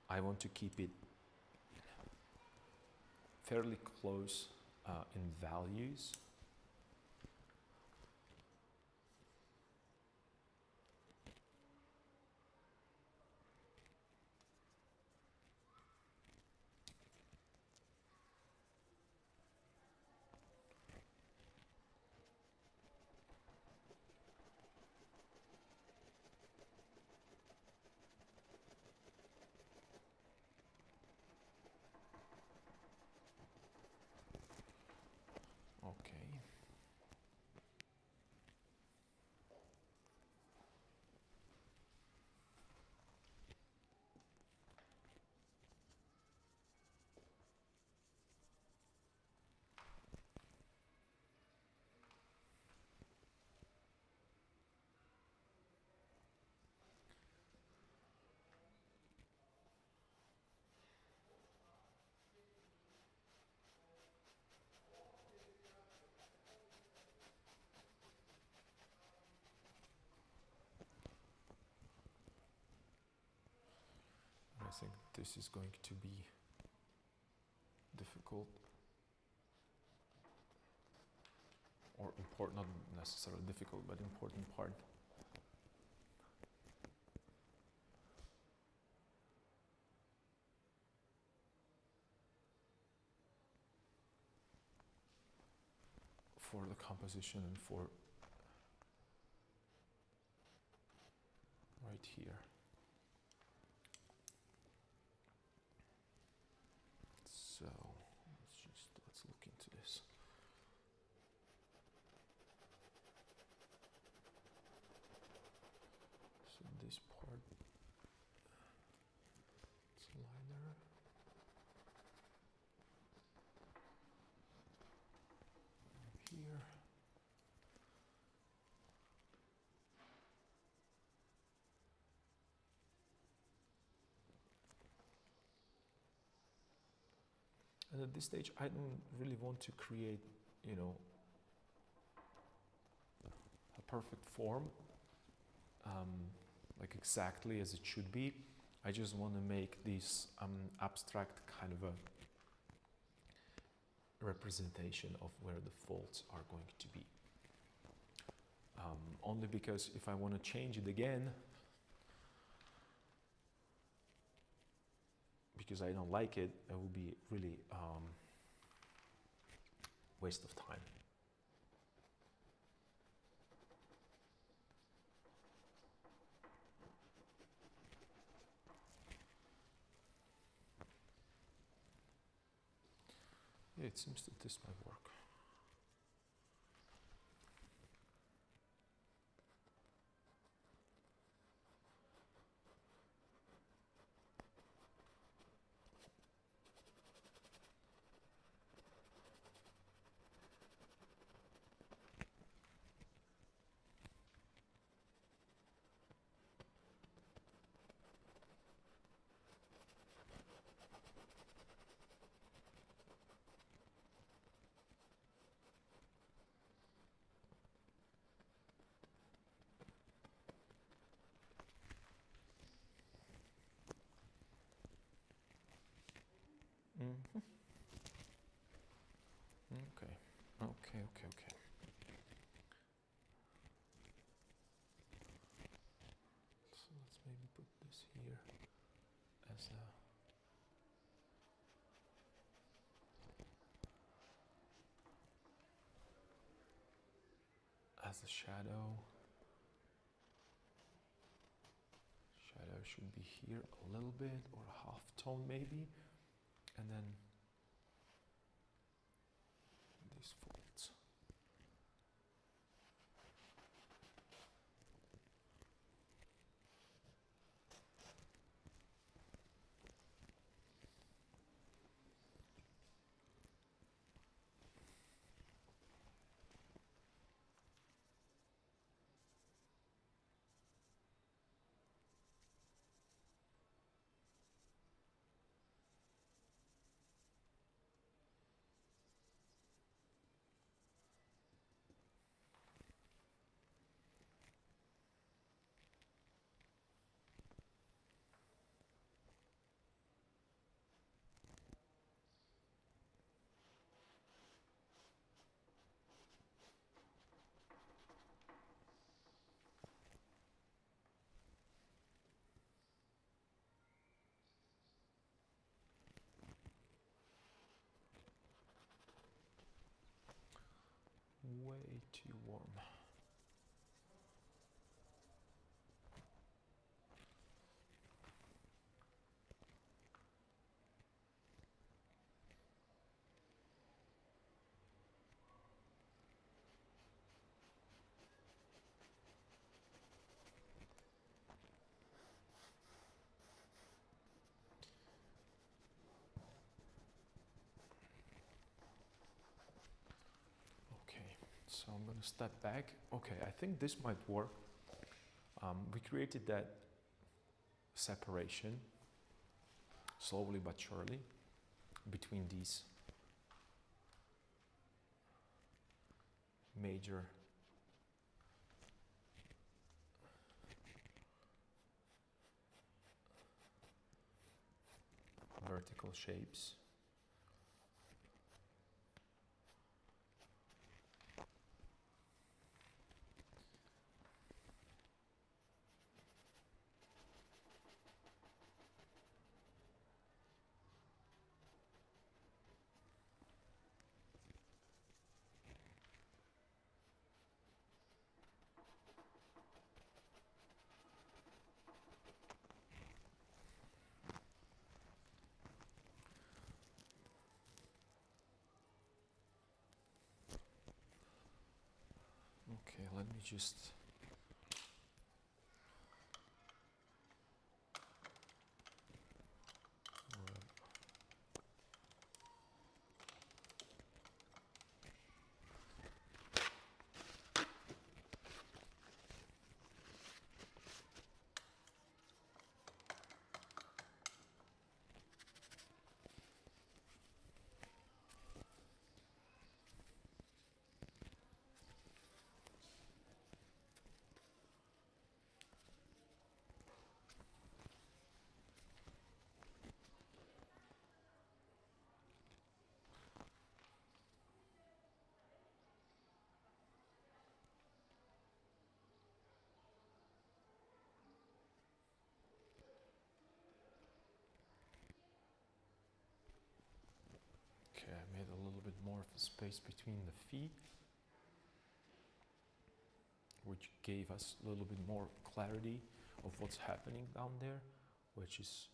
I want to keep it fairly close in values. Okay. I think this is going to be difficult or important, not necessarily difficult, but important part. For the composition and for right here. So let's look into this. So this part, it's liner. Here. And at this stage, I don't really want to create, you know, a perfect form, like exactly as it should be. I just want to make this abstract kind of a representation of where the folds are going to be. Only because if I want to change it again, because I don't like it, it will be really waste of time. Yeah, it seems that this might work. Mm-hmm. Okay. So let's maybe put this here as a shadow. Shadow should be here a little bit, or a half tone maybe, and then these folds. way too warm. So I'm going to step back. Okay, I think this might work. We created that separation slowly but surely between these major vertical shapes. Okay, let me just Okay, I made a little bit more of a space between the feet, which gave us a little bit more clarity of what's happening down there, which is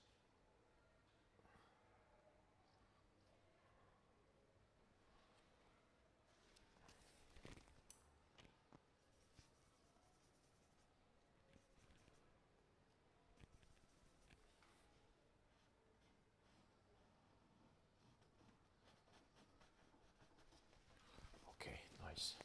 okay, nice.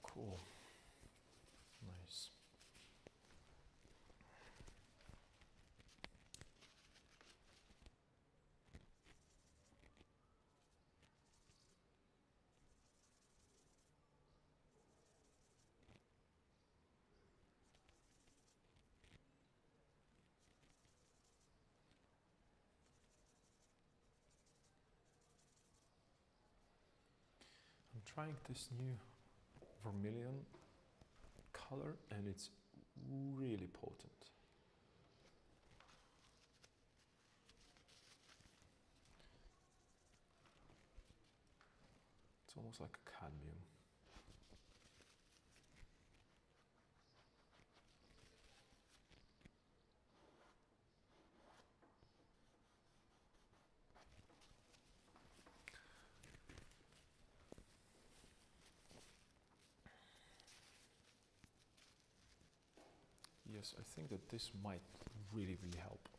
Cool. Nice. I'm trying this new vermilion color and it's really potent. It's almost like a cadmium. Yes, I think that this might really, really help.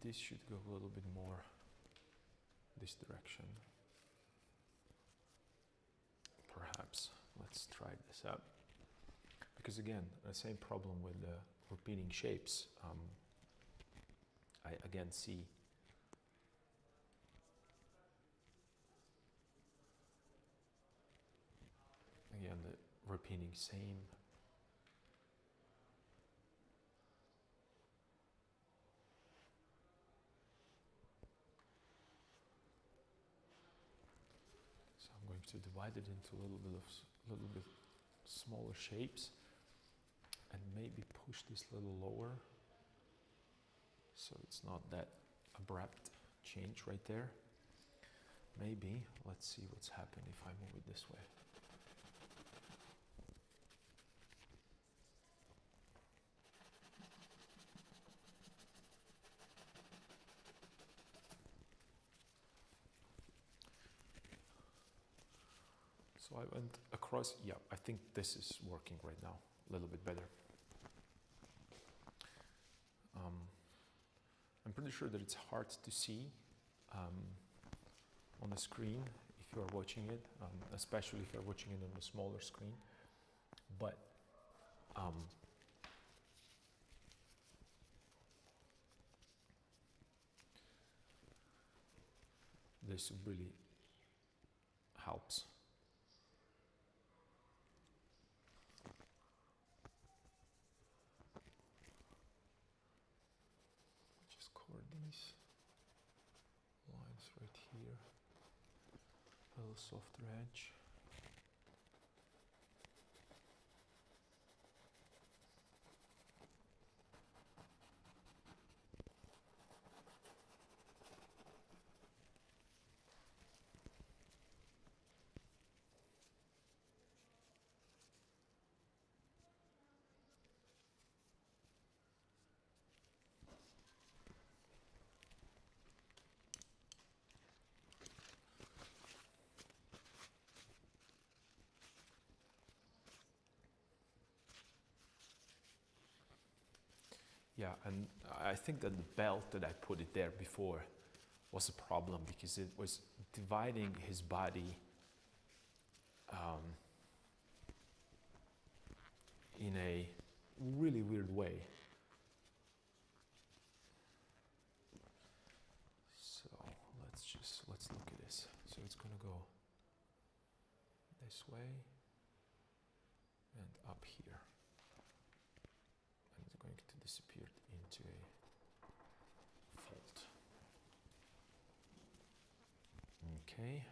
this should go a little bit more this direction. Perhaps. Let's try this out. Because again, the same problem with the repeating shapes. I again see the repeating same. So I'm going to divide it into a little bit smaller shapes and maybe push this a little lower so it's not that abrupt change right there. Maybe, let's see what's happening if I move it this way. So I went across, yeah, I think this is working right now, a little bit better. I'm pretty sure that it's hard to see on the screen if you are watching it, especially if you're watching it on a smaller screen. But this really helps. Just cover these lines right here, a little softer edge. Yeah, and I think that the belt that I put it there before was a problem because it was dividing his body in a really weird way. So let's look at this. So it's gonna go this way and up here. And it's going to disappear into a fold. Okay.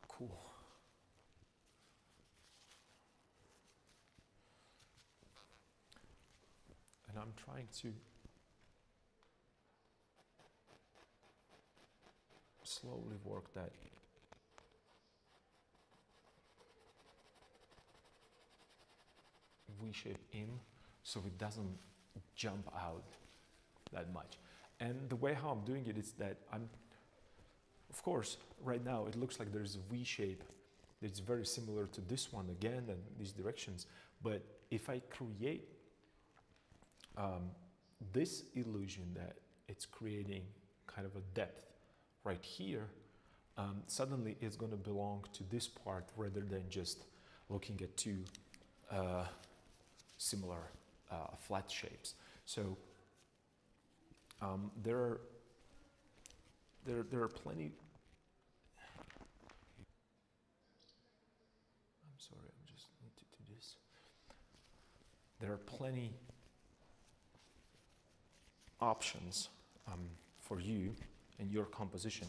Cool. And I'm trying to slowly work that V shape in so it doesn't jump out that much. And the way how I'm doing it is that of course, right now it looks like there's a V shape that's very similar to this one again and these directions. But if I create this illusion that it's creating kind of a depth right here, suddenly it's going to belong to this part rather than just looking at two similar flat shapes. So there are plenty. I'm sorry, I just need to do this. There are plenty options for you and your composition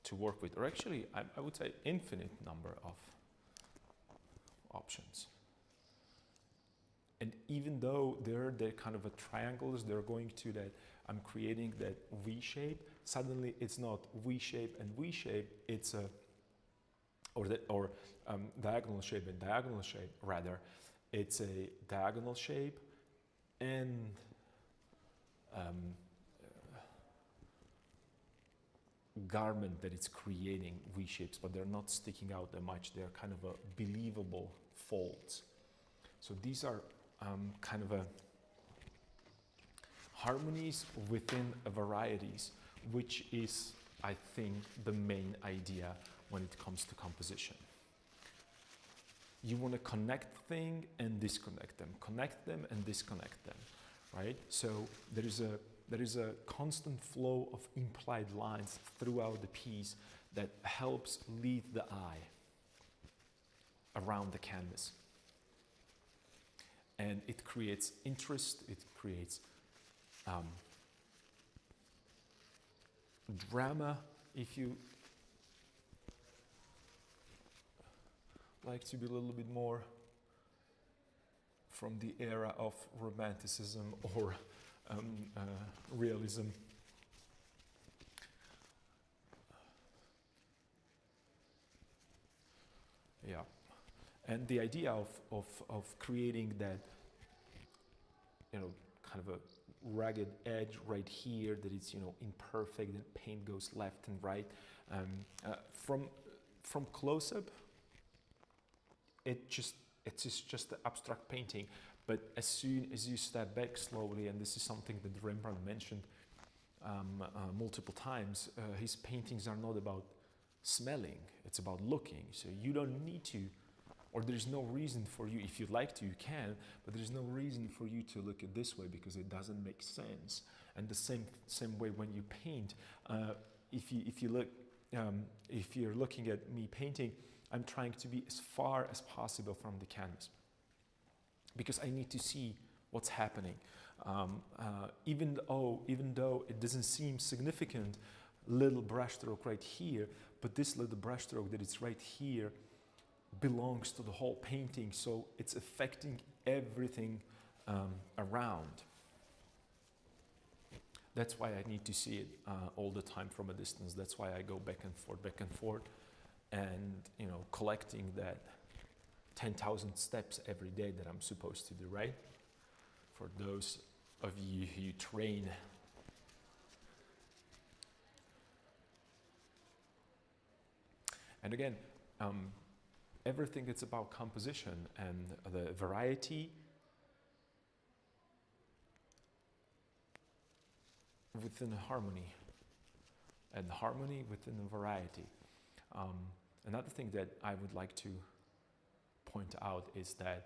to work with, or actually I would say infinite number of options. And even though they're kind of a triangles, they're going to that I'm creating that V shape. Suddenly it's not V shape and V shape, it's a, diagonal shape and diagonal shape, rather. It's a diagonal shape and garment that it's creating V shapes, but they're not sticking out that much. They're kind of a believable folds. So these are kind of a harmonies within varieties, which is, I think, the main idea when it comes to composition. You want to connect things and disconnect them, connect them and disconnect them, right? So there is a constant flow of implied lines throughout the piece that helps lead the eye around the canvas. And it creates interest, it creates drama, if you like to be a little bit more from the era of romanticism or realism. Yeah, and the idea of creating that, you know, kind of a ragged edge right here that is, you know, imperfect, and paint goes left and right. From close-up, it's just the abstract painting. But as soon as you step back slowly, and this is something that Rembrandt mentioned multiple times, his paintings are not about smelling, it's about looking. So you don't need to, or there's no reason for you, if you'd like to, you can, but there's no reason for you to look at this way because it doesn't make sense. And the same way when you paint, if you're looking at me painting, I'm trying to be as far as possible from the canvas because I need to see what's happening. Even though it doesn't seem significant, little brushstroke right here, but this little brushstroke that is right here belongs to the whole painting, so it's affecting everything around. That's why I need to see it all the time from a distance. That's why I go back and forth, and, you know, collecting that 10,000 steps every day that I'm supposed to do, right? For those of you who train. And again, everything is about composition and the variety within harmony, and harmony within the variety. Another thing that I would like to point out is that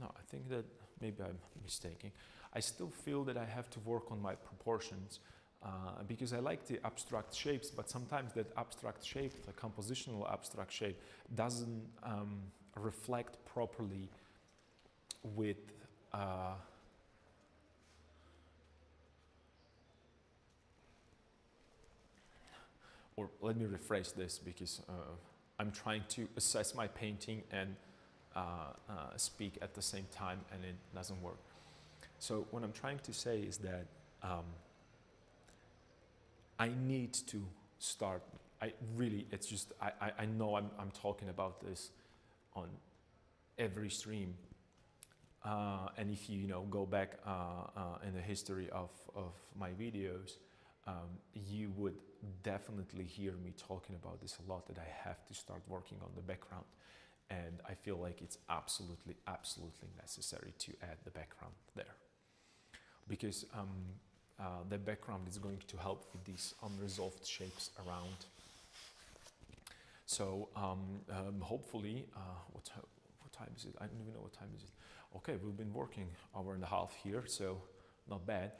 I think that maybe I'm mistaken. I still feel that I have to work on my proportions because I like the abstract shapes, but sometimes that abstract shape, the compositional abstract shape, doesn't reflect properly with or let me rephrase this because I'm trying to assess my painting and speak at the same time, and it doesn't work. So what I'm trying to say is that I need to start. It's just, I know I'm talking about this on every stream. And if you go back in the history of my videos, you would definitely hear me talking about this a lot, that I have to start working on the background. And I feel like it's absolutely necessary to add the background there. Because the background is going to help with these unresolved shapes around. So hopefully, what time is it? I don't even know what time is it. Okay, we've been working hour and a half here, so not bad.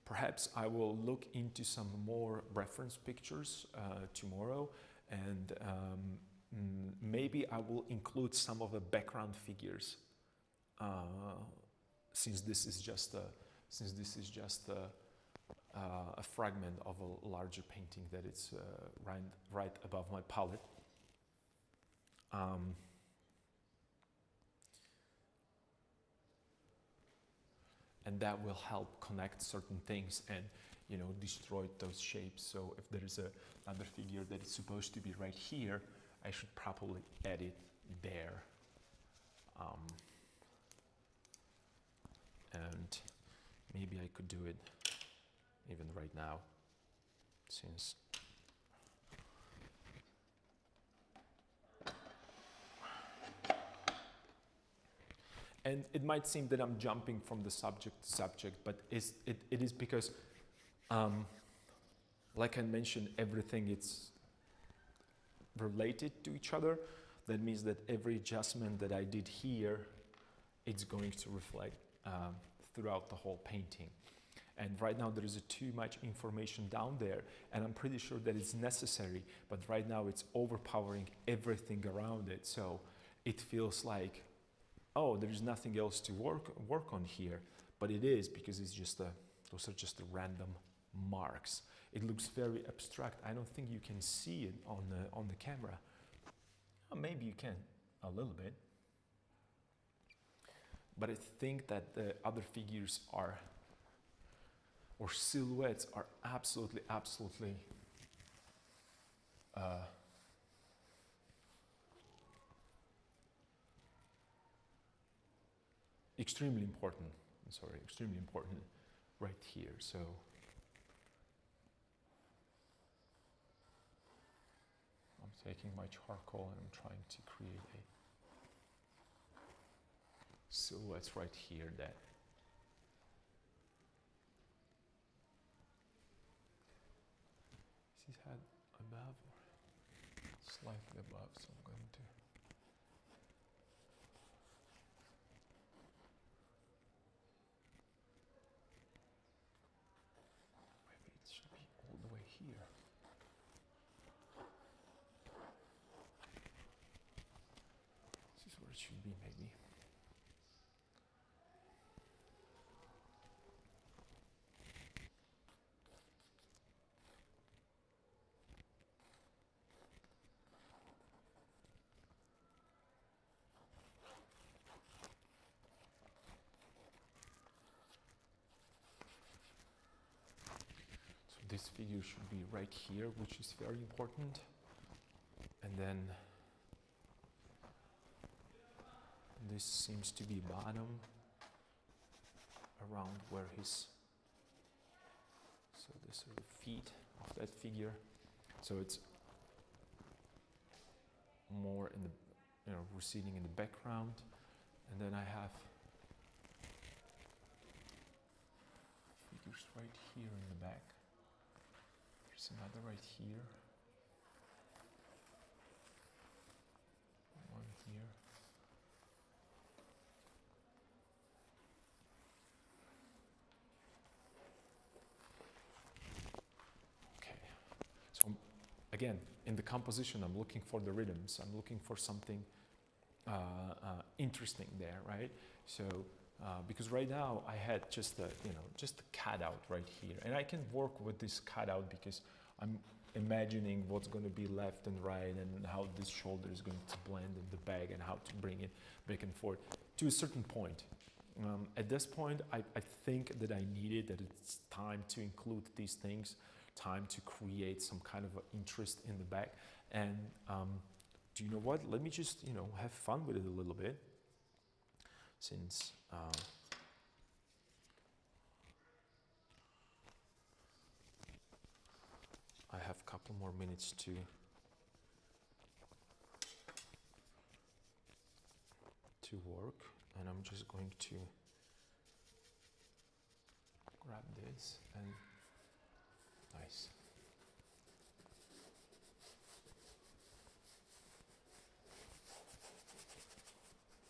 Perhaps I will look into some more reference pictures tomorrow, and maybe I will include some of the background figures, since this is just a a fragment of a larger painting that is right above my palette. And that will help connect certain things and, you know, destroy those shapes. So if there is another figure that is supposed to be right here, I should probably add it there. And maybe I could do it even right now, since and it might seem that I'm jumping from the subject to subject, but it is because, like I mentioned, everything is related to each other. That means that every adjustment that I did here, it's going to reflect throughout the whole painting. And right now there is too much information down there, and I'm pretty sure that it's necessary, but right now it's overpowering everything around it. So it feels like, oh, there's nothing else to work on here, but it is, because it's just those are just the random marks. It looks very abstract. I don't think you can see it on the camera. Oh, maybe you can a little bit, but I think that the other figures are, or silhouettes are absolutely extremely important. Extremely important right here. So I'm taking my charcoal and I'm trying to create a silhouettes right here that is his head above or slightly above, so I'm going to maybe it should be all the way here. This is where it should be, maybe. This figure should be right here, which is very important. And then this seems to be bottom, around where his, so these are the feet of that figure. So it's more in the, you know, receding in the background. And then I have figures right here in the back. There's another right here. One here. Okay. So again, in the composition, I'm looking for the rhythms. I'm looking for something interesting there, right? So because right now I had just a, you know, just a cutout right here, and I can work with this cutout because I'm imagining what's going to be left and right, and how this shoulder is going to blend in the bag, and how to bring it back and forth to a certain point. At this point, I think that I needed, that it's time to include these things, time to create some kind of interest in the back. And do you know what? Let me just, you know, have fun with it a little bit, since I have a couple more minutes to work, and I'm just going to grab this and nice.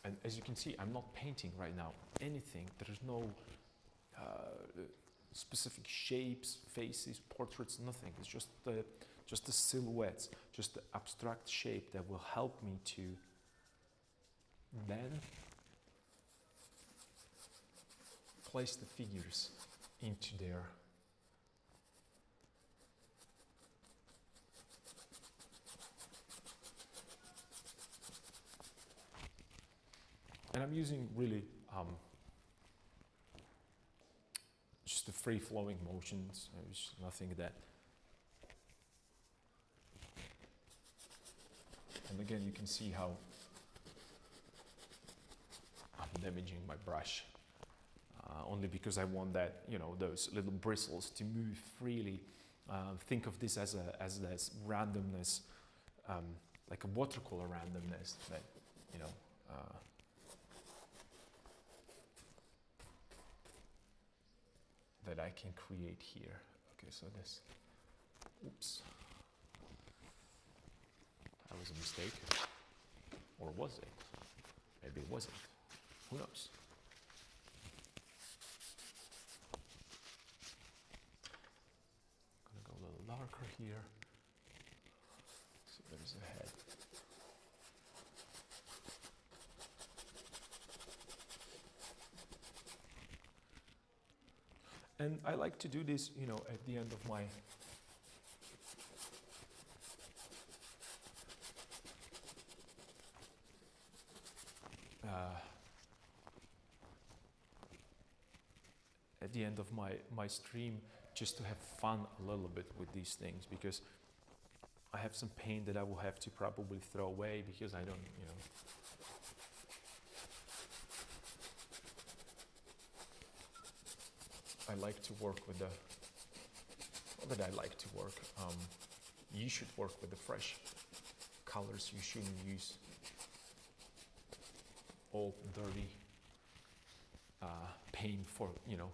And as you can see, I'm not painting right now anything. There is no specific shapes, faces, portraits, nothing. It's just the silhouettes, just the abstract shape that will help me to then place the figures into their And I'm using really just the free-flowing motions. There's nothing that. And again, you can see how I'm damaging my brush. Only because I want that, you know, those little bristles to move freely. Think of this as this randomness, like a watercolor randomness that, you know, that I can create here. Okay, so this, oops, that was a mistake, or was it? Maybe it wasn't. Who knows? I'm gonna go a little darker here. So there's a head. And I like to do this, you know, at the end of my my stream, just to have fun a little bit with these things, because I have some paint that I will have to probably throw away because I don't, you know. I like to work with the, not that I like to work, you should work with the fresh colors. You shouldn't use old dirty paint for, you know,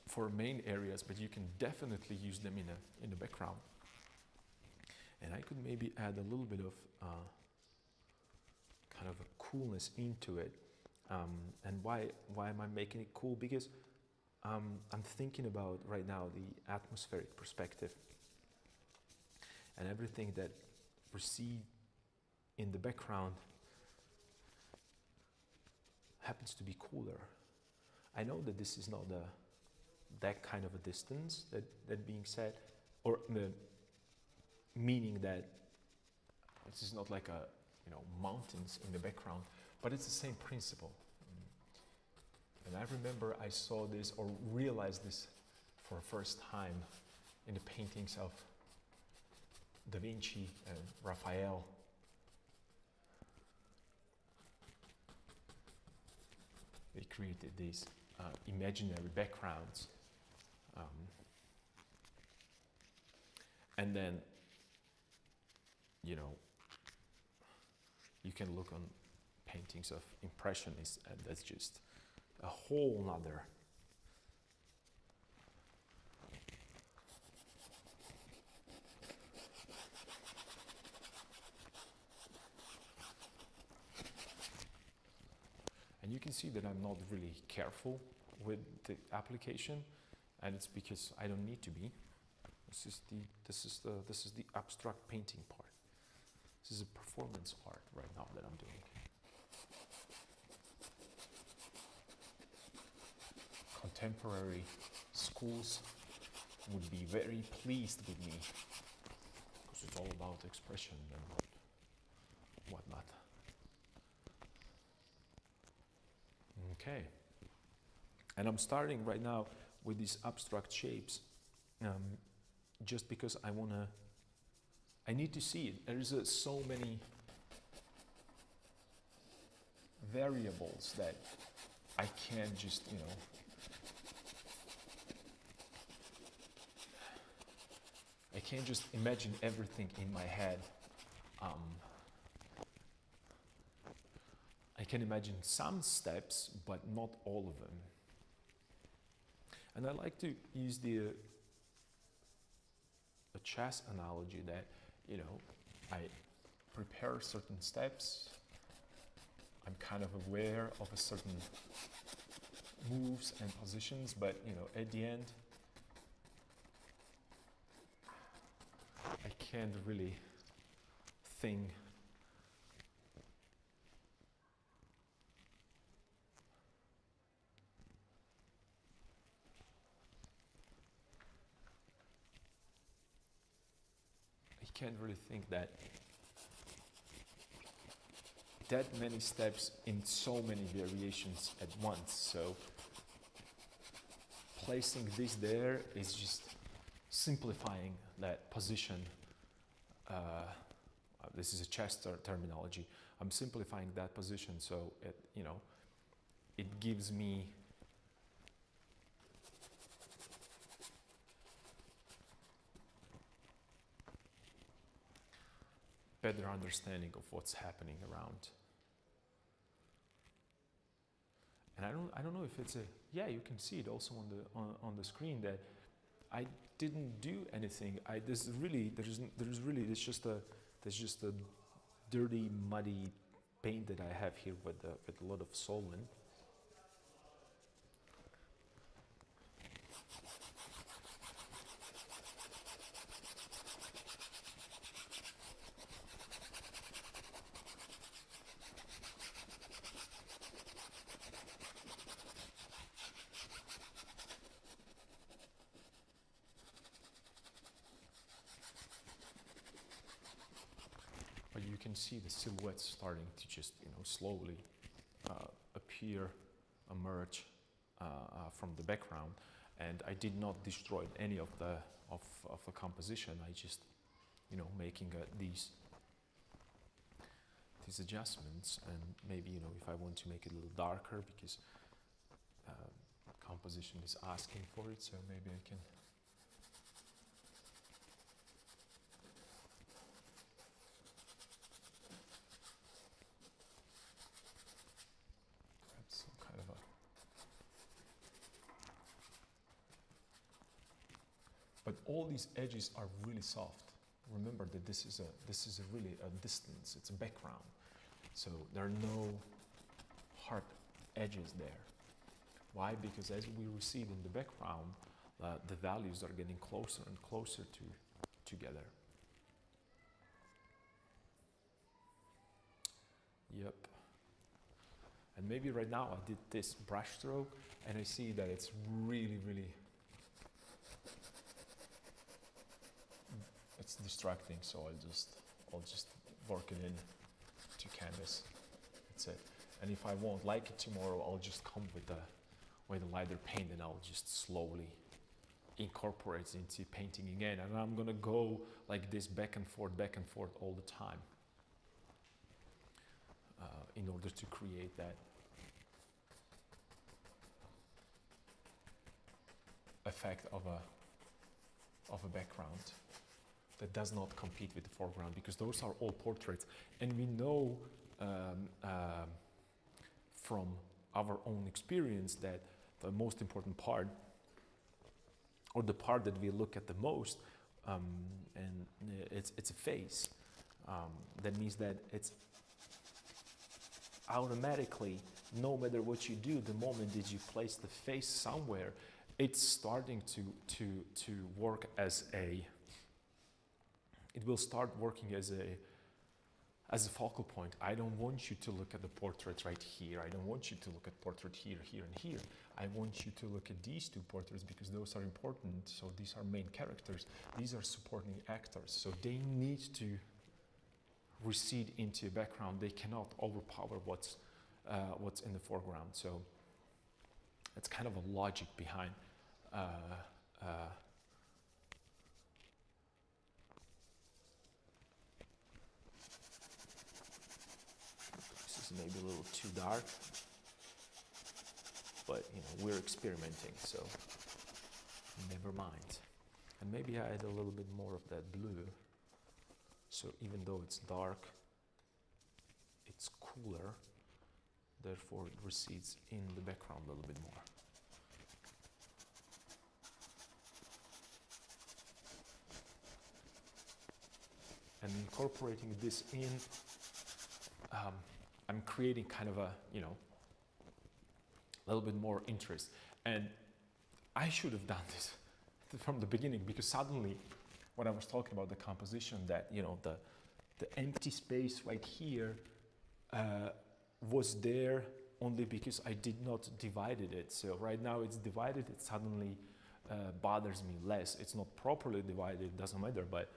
for main areas, but you can definitely use them in the background. And I could maybe add a little bit of kind of a coolness into it. And why am I making it cool? Because I'm thinking about right now the atmospheric perspective, and everything that we see in the background happens to be cooler. I know that this is not that kind of a distance, that being said, or the meaning that this is not like a, you know, mountains in the background, but it's the same principle. And I remember I saw this or realized this for the first time in the paintings of Da Vinci and Raphael. They created these imaginary backgrounds. And then, you know, you can look on paintings of Impressionists, and that's just a whole nother and you can see that I'm not really careful with the application, and it's because I don't need to be. This is the abstract painting part. This is a performance art right now that I'm doing. Contemporary schools would be very pleased with me, because it's all about expression and whatnot. Okay, and I'm starting right now with these abstract shapes, just because I need to see it. There's so many variables that I can't just, you know, I can't just imagine everything in my head. I can imagine some steps, but not all of them. And I like to use the chess analogy that, you know, I prepare certain steps. I'm kind of aware of a certain moves and positions, but, you know, at the end, I can't really think that that many steps in so many variations at once. So placing this there is just simplifying that position. This is a chess terminology. I'm simplifying that position, so it gives me better understanding of what's happening around. And I don't know if it's you can see it also on the screen that I didn't do anything. There's just a dirty, muddy paint that I have here with a lot of solvent. But you can see the silhouettes starting to just slowly appear, emerge from the background, and I did not destroy any of the composition. I just making these adjustments, and maybe if I want to make it a little darker because composition is asking for it, so maybe I can. But all these edges are really soft. Remember that this is really a distance. It's a background, so there are no hard edges there. Why? Because as we recede in the background, the values are getting closer and closer together. Yep. And maybe right now I did this brush stroke, and I see that it's really, really. It's distracting, so I'll just work it in to canvas. That's it. And if I won't like it tomorrow, I'll just come with a lighter paint, and I'll just slowly incorporate it into painting again. And I'm gonna go like this back and forth all the time in order to create that effect of a background that does not compete with the foreground, because those are all portraits, and we know from our own experience that the most important part, or the part that we look at the most, and it's a face. That means that it's automatically, no matter what you do, the moment that you place the face somewhere, it's starting to work as it will start working as a focal point. I don't want you to look at the portrait right here. I don't want you to look at portrait here, here, and here. I want you to look at these two portraits because those are important. So these are main characters. These are supporting actors. So they need to recede into a background. They cannot overpower what's in the foreground. So it's kind of a logic behind maybe a little too dark, but we're experimenting, so never mind. And maybe I add a little bit more of that blue, so even though it's dark, it's cooler, therefore it recedes in the background a little bit more. And incorporating this in, I'm creating kind of a little bit more interest. And I should have done this from the beginning, because suddenly when I was talking about the composition, that the empty space right here was there only because I did not divided it. So right now it's divided, it suddenly bothers me less. It's not properly divided, it doesn't matter, but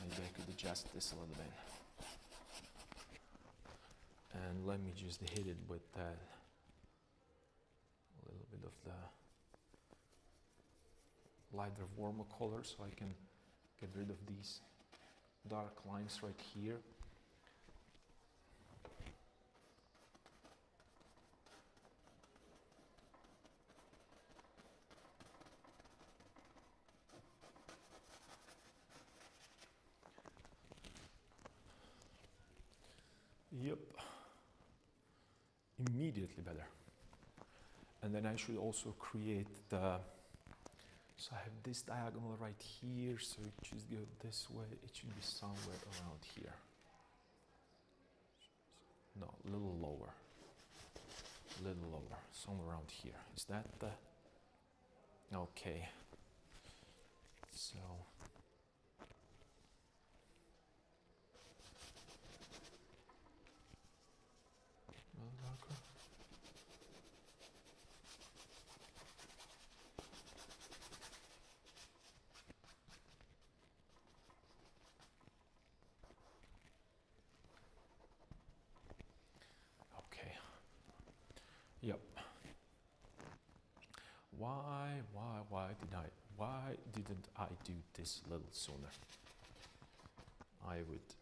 maybe I could adjust adjust this a little bit. And let me just hit it with that a little bit of the lighter, warmer color, so I can get rid of these dark lines right here. Yep, immediately better. And then I should also create the, so I have this diagonal right here, so it should go this way, it should be somewhere around here. No, a little lower, somewhere around here. Is that the, okay, so. Yep. Why didn't I do this a little sooner? I would.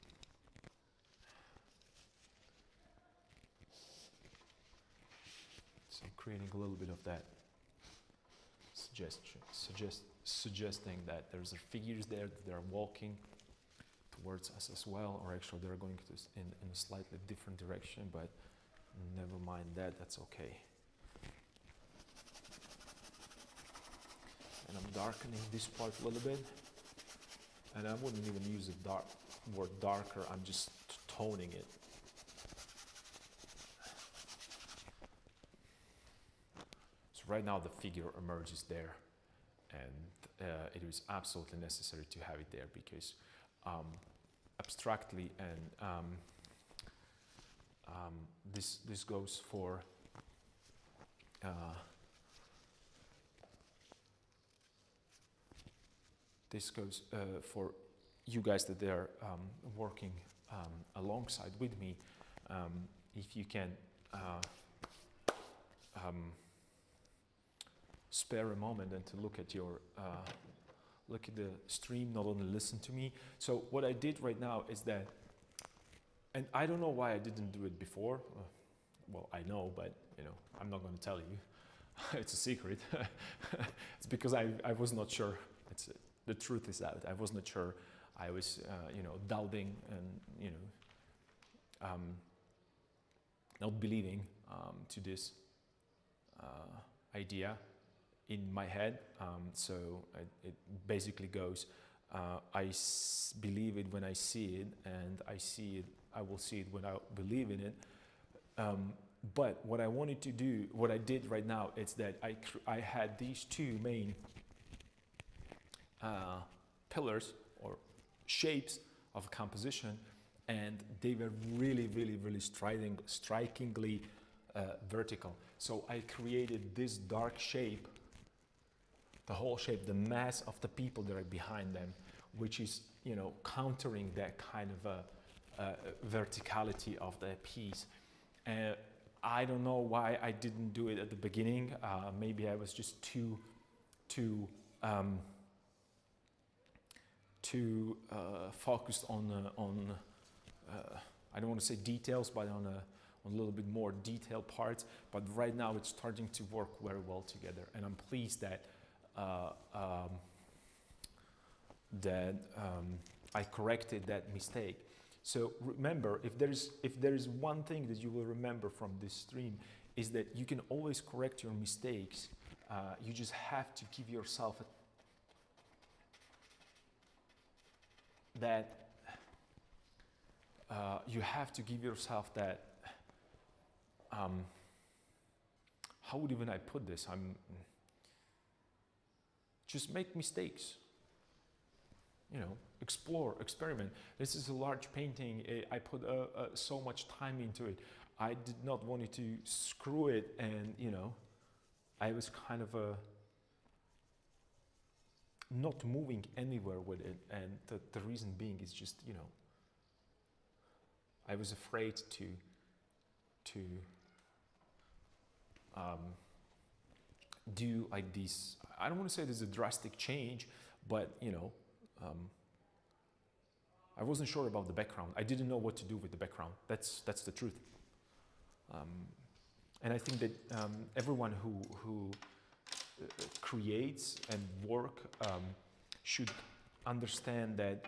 So I'm creating a little bit of that suggesting that there's figures there, that they're walking towards us as well, or actually they're going to in a slightly different direction, but never mind that, that's okay. And I'm darkening this part a little bit, and I wouldn't even use the word darker, I'm just toning it. So right now the figure emerges there, and it is absolutely necessary to have it there, because abstractly and this goes for for you guys that are working alongside with me. If you can spare a moment and to look at your look at the stream, not only listen to me. So what I did right now is that, and I don't know why I didn't do it before. Well, I know, but you know, I'm not going to tell you. It's a secret. It's because I was not sure. The truth is that I was not sure. I was, you know, doubting and, you know, not believing to this idea in my head. So it basically goes, I believe it when I see it, and I will see it when I believe in it. But what I wanted to do, what I did right now, is that I had these two main pillars or shapes of composition, and they were really strikingly vertical. So I created this dark shape, the whole shape, the mass of the people that are behind them, which is, you know, countering that kind of verticality of the piece. I don't know why I didn't do it at the beginning. Maybe I was just too focused on I don't want to say details, but on a little bit more detailed parts. But right now it's starting to work very well together, and I'm pleased that I corrected that mistake. So remember, if there is one thing that you will remember from this stream, is that you can always correct your mistakes. You just have to give yourself that how would even I put this? Just make mistakes. You know, explore, experiment. This is a large painting. I put so much time into it. I did not want it to screw it, and you know, I was kind of not moving anywhere with it, and the reason being is just, you know, I was afraid to do like this. I don't want to say there's a drastic change, but you know, I wasn't sure about the background. I didn't know what to do with the background. That's the truth. And I think that everyone who creates and work should understand that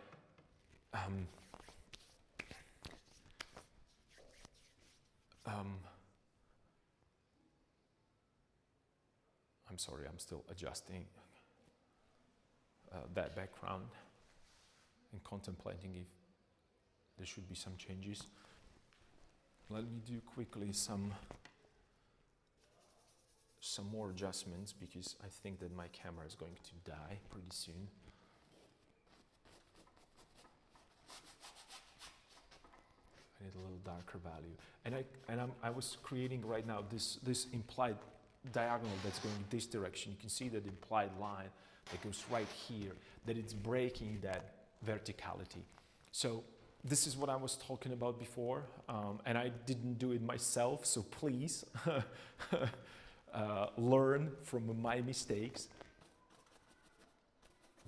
I'm sorry, I'm still adjusting that background and contemplating if there should be some changes. Let me do quickly some more adjustments, because I think that my camera is going to die pretty soon. I need a little darker value, and I was creating right now this implied diagonal that's going this direction. You can see that implied line that goes right here, that it's breaking that verticality. So this is what I was talking about before, and I didn't do it myself, so please learn from my mistakes.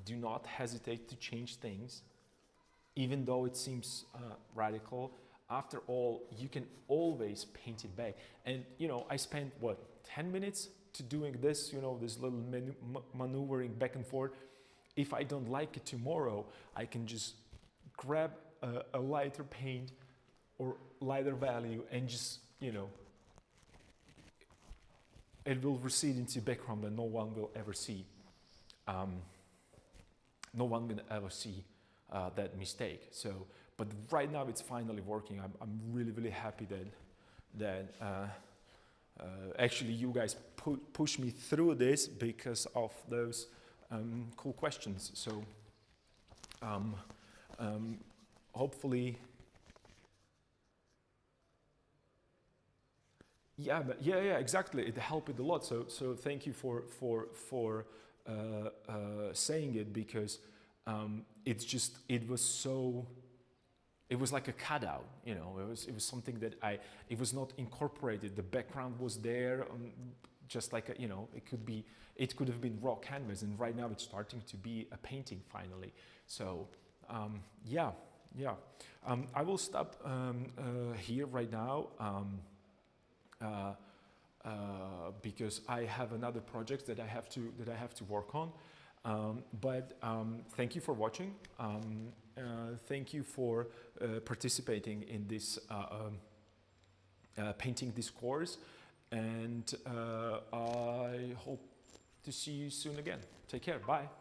Do not hesitate to change things, even though it seems radical. After all, you can always paint it back. And you know, I spent what, 10 minutes to doing this, you know, this little maneuvering back and forth. If I don't like it tomorrow, I can just grab a lighter paint or lighter value and just, you know, it will recede into background that no one will ever see. No one will ever see that mistake. So, but right now it's finally working. I'm really, really happy that actually you guys push me through this because of those cool questions. So hopefully, yeah, exactly. It helped a lot. So thank you for saying it, because it was like a cutout, you know. It was something that it was not incorporated. The background was there, just like a, you know, it could have been raw canvas, and right now it's starting to be a painting finally. So yeah. I will stop here right now. Because I have another project that I have to work on. But thank you for watching. Thank you for participating in this painting this course, and I hope to see you soon again. Take care. Bye.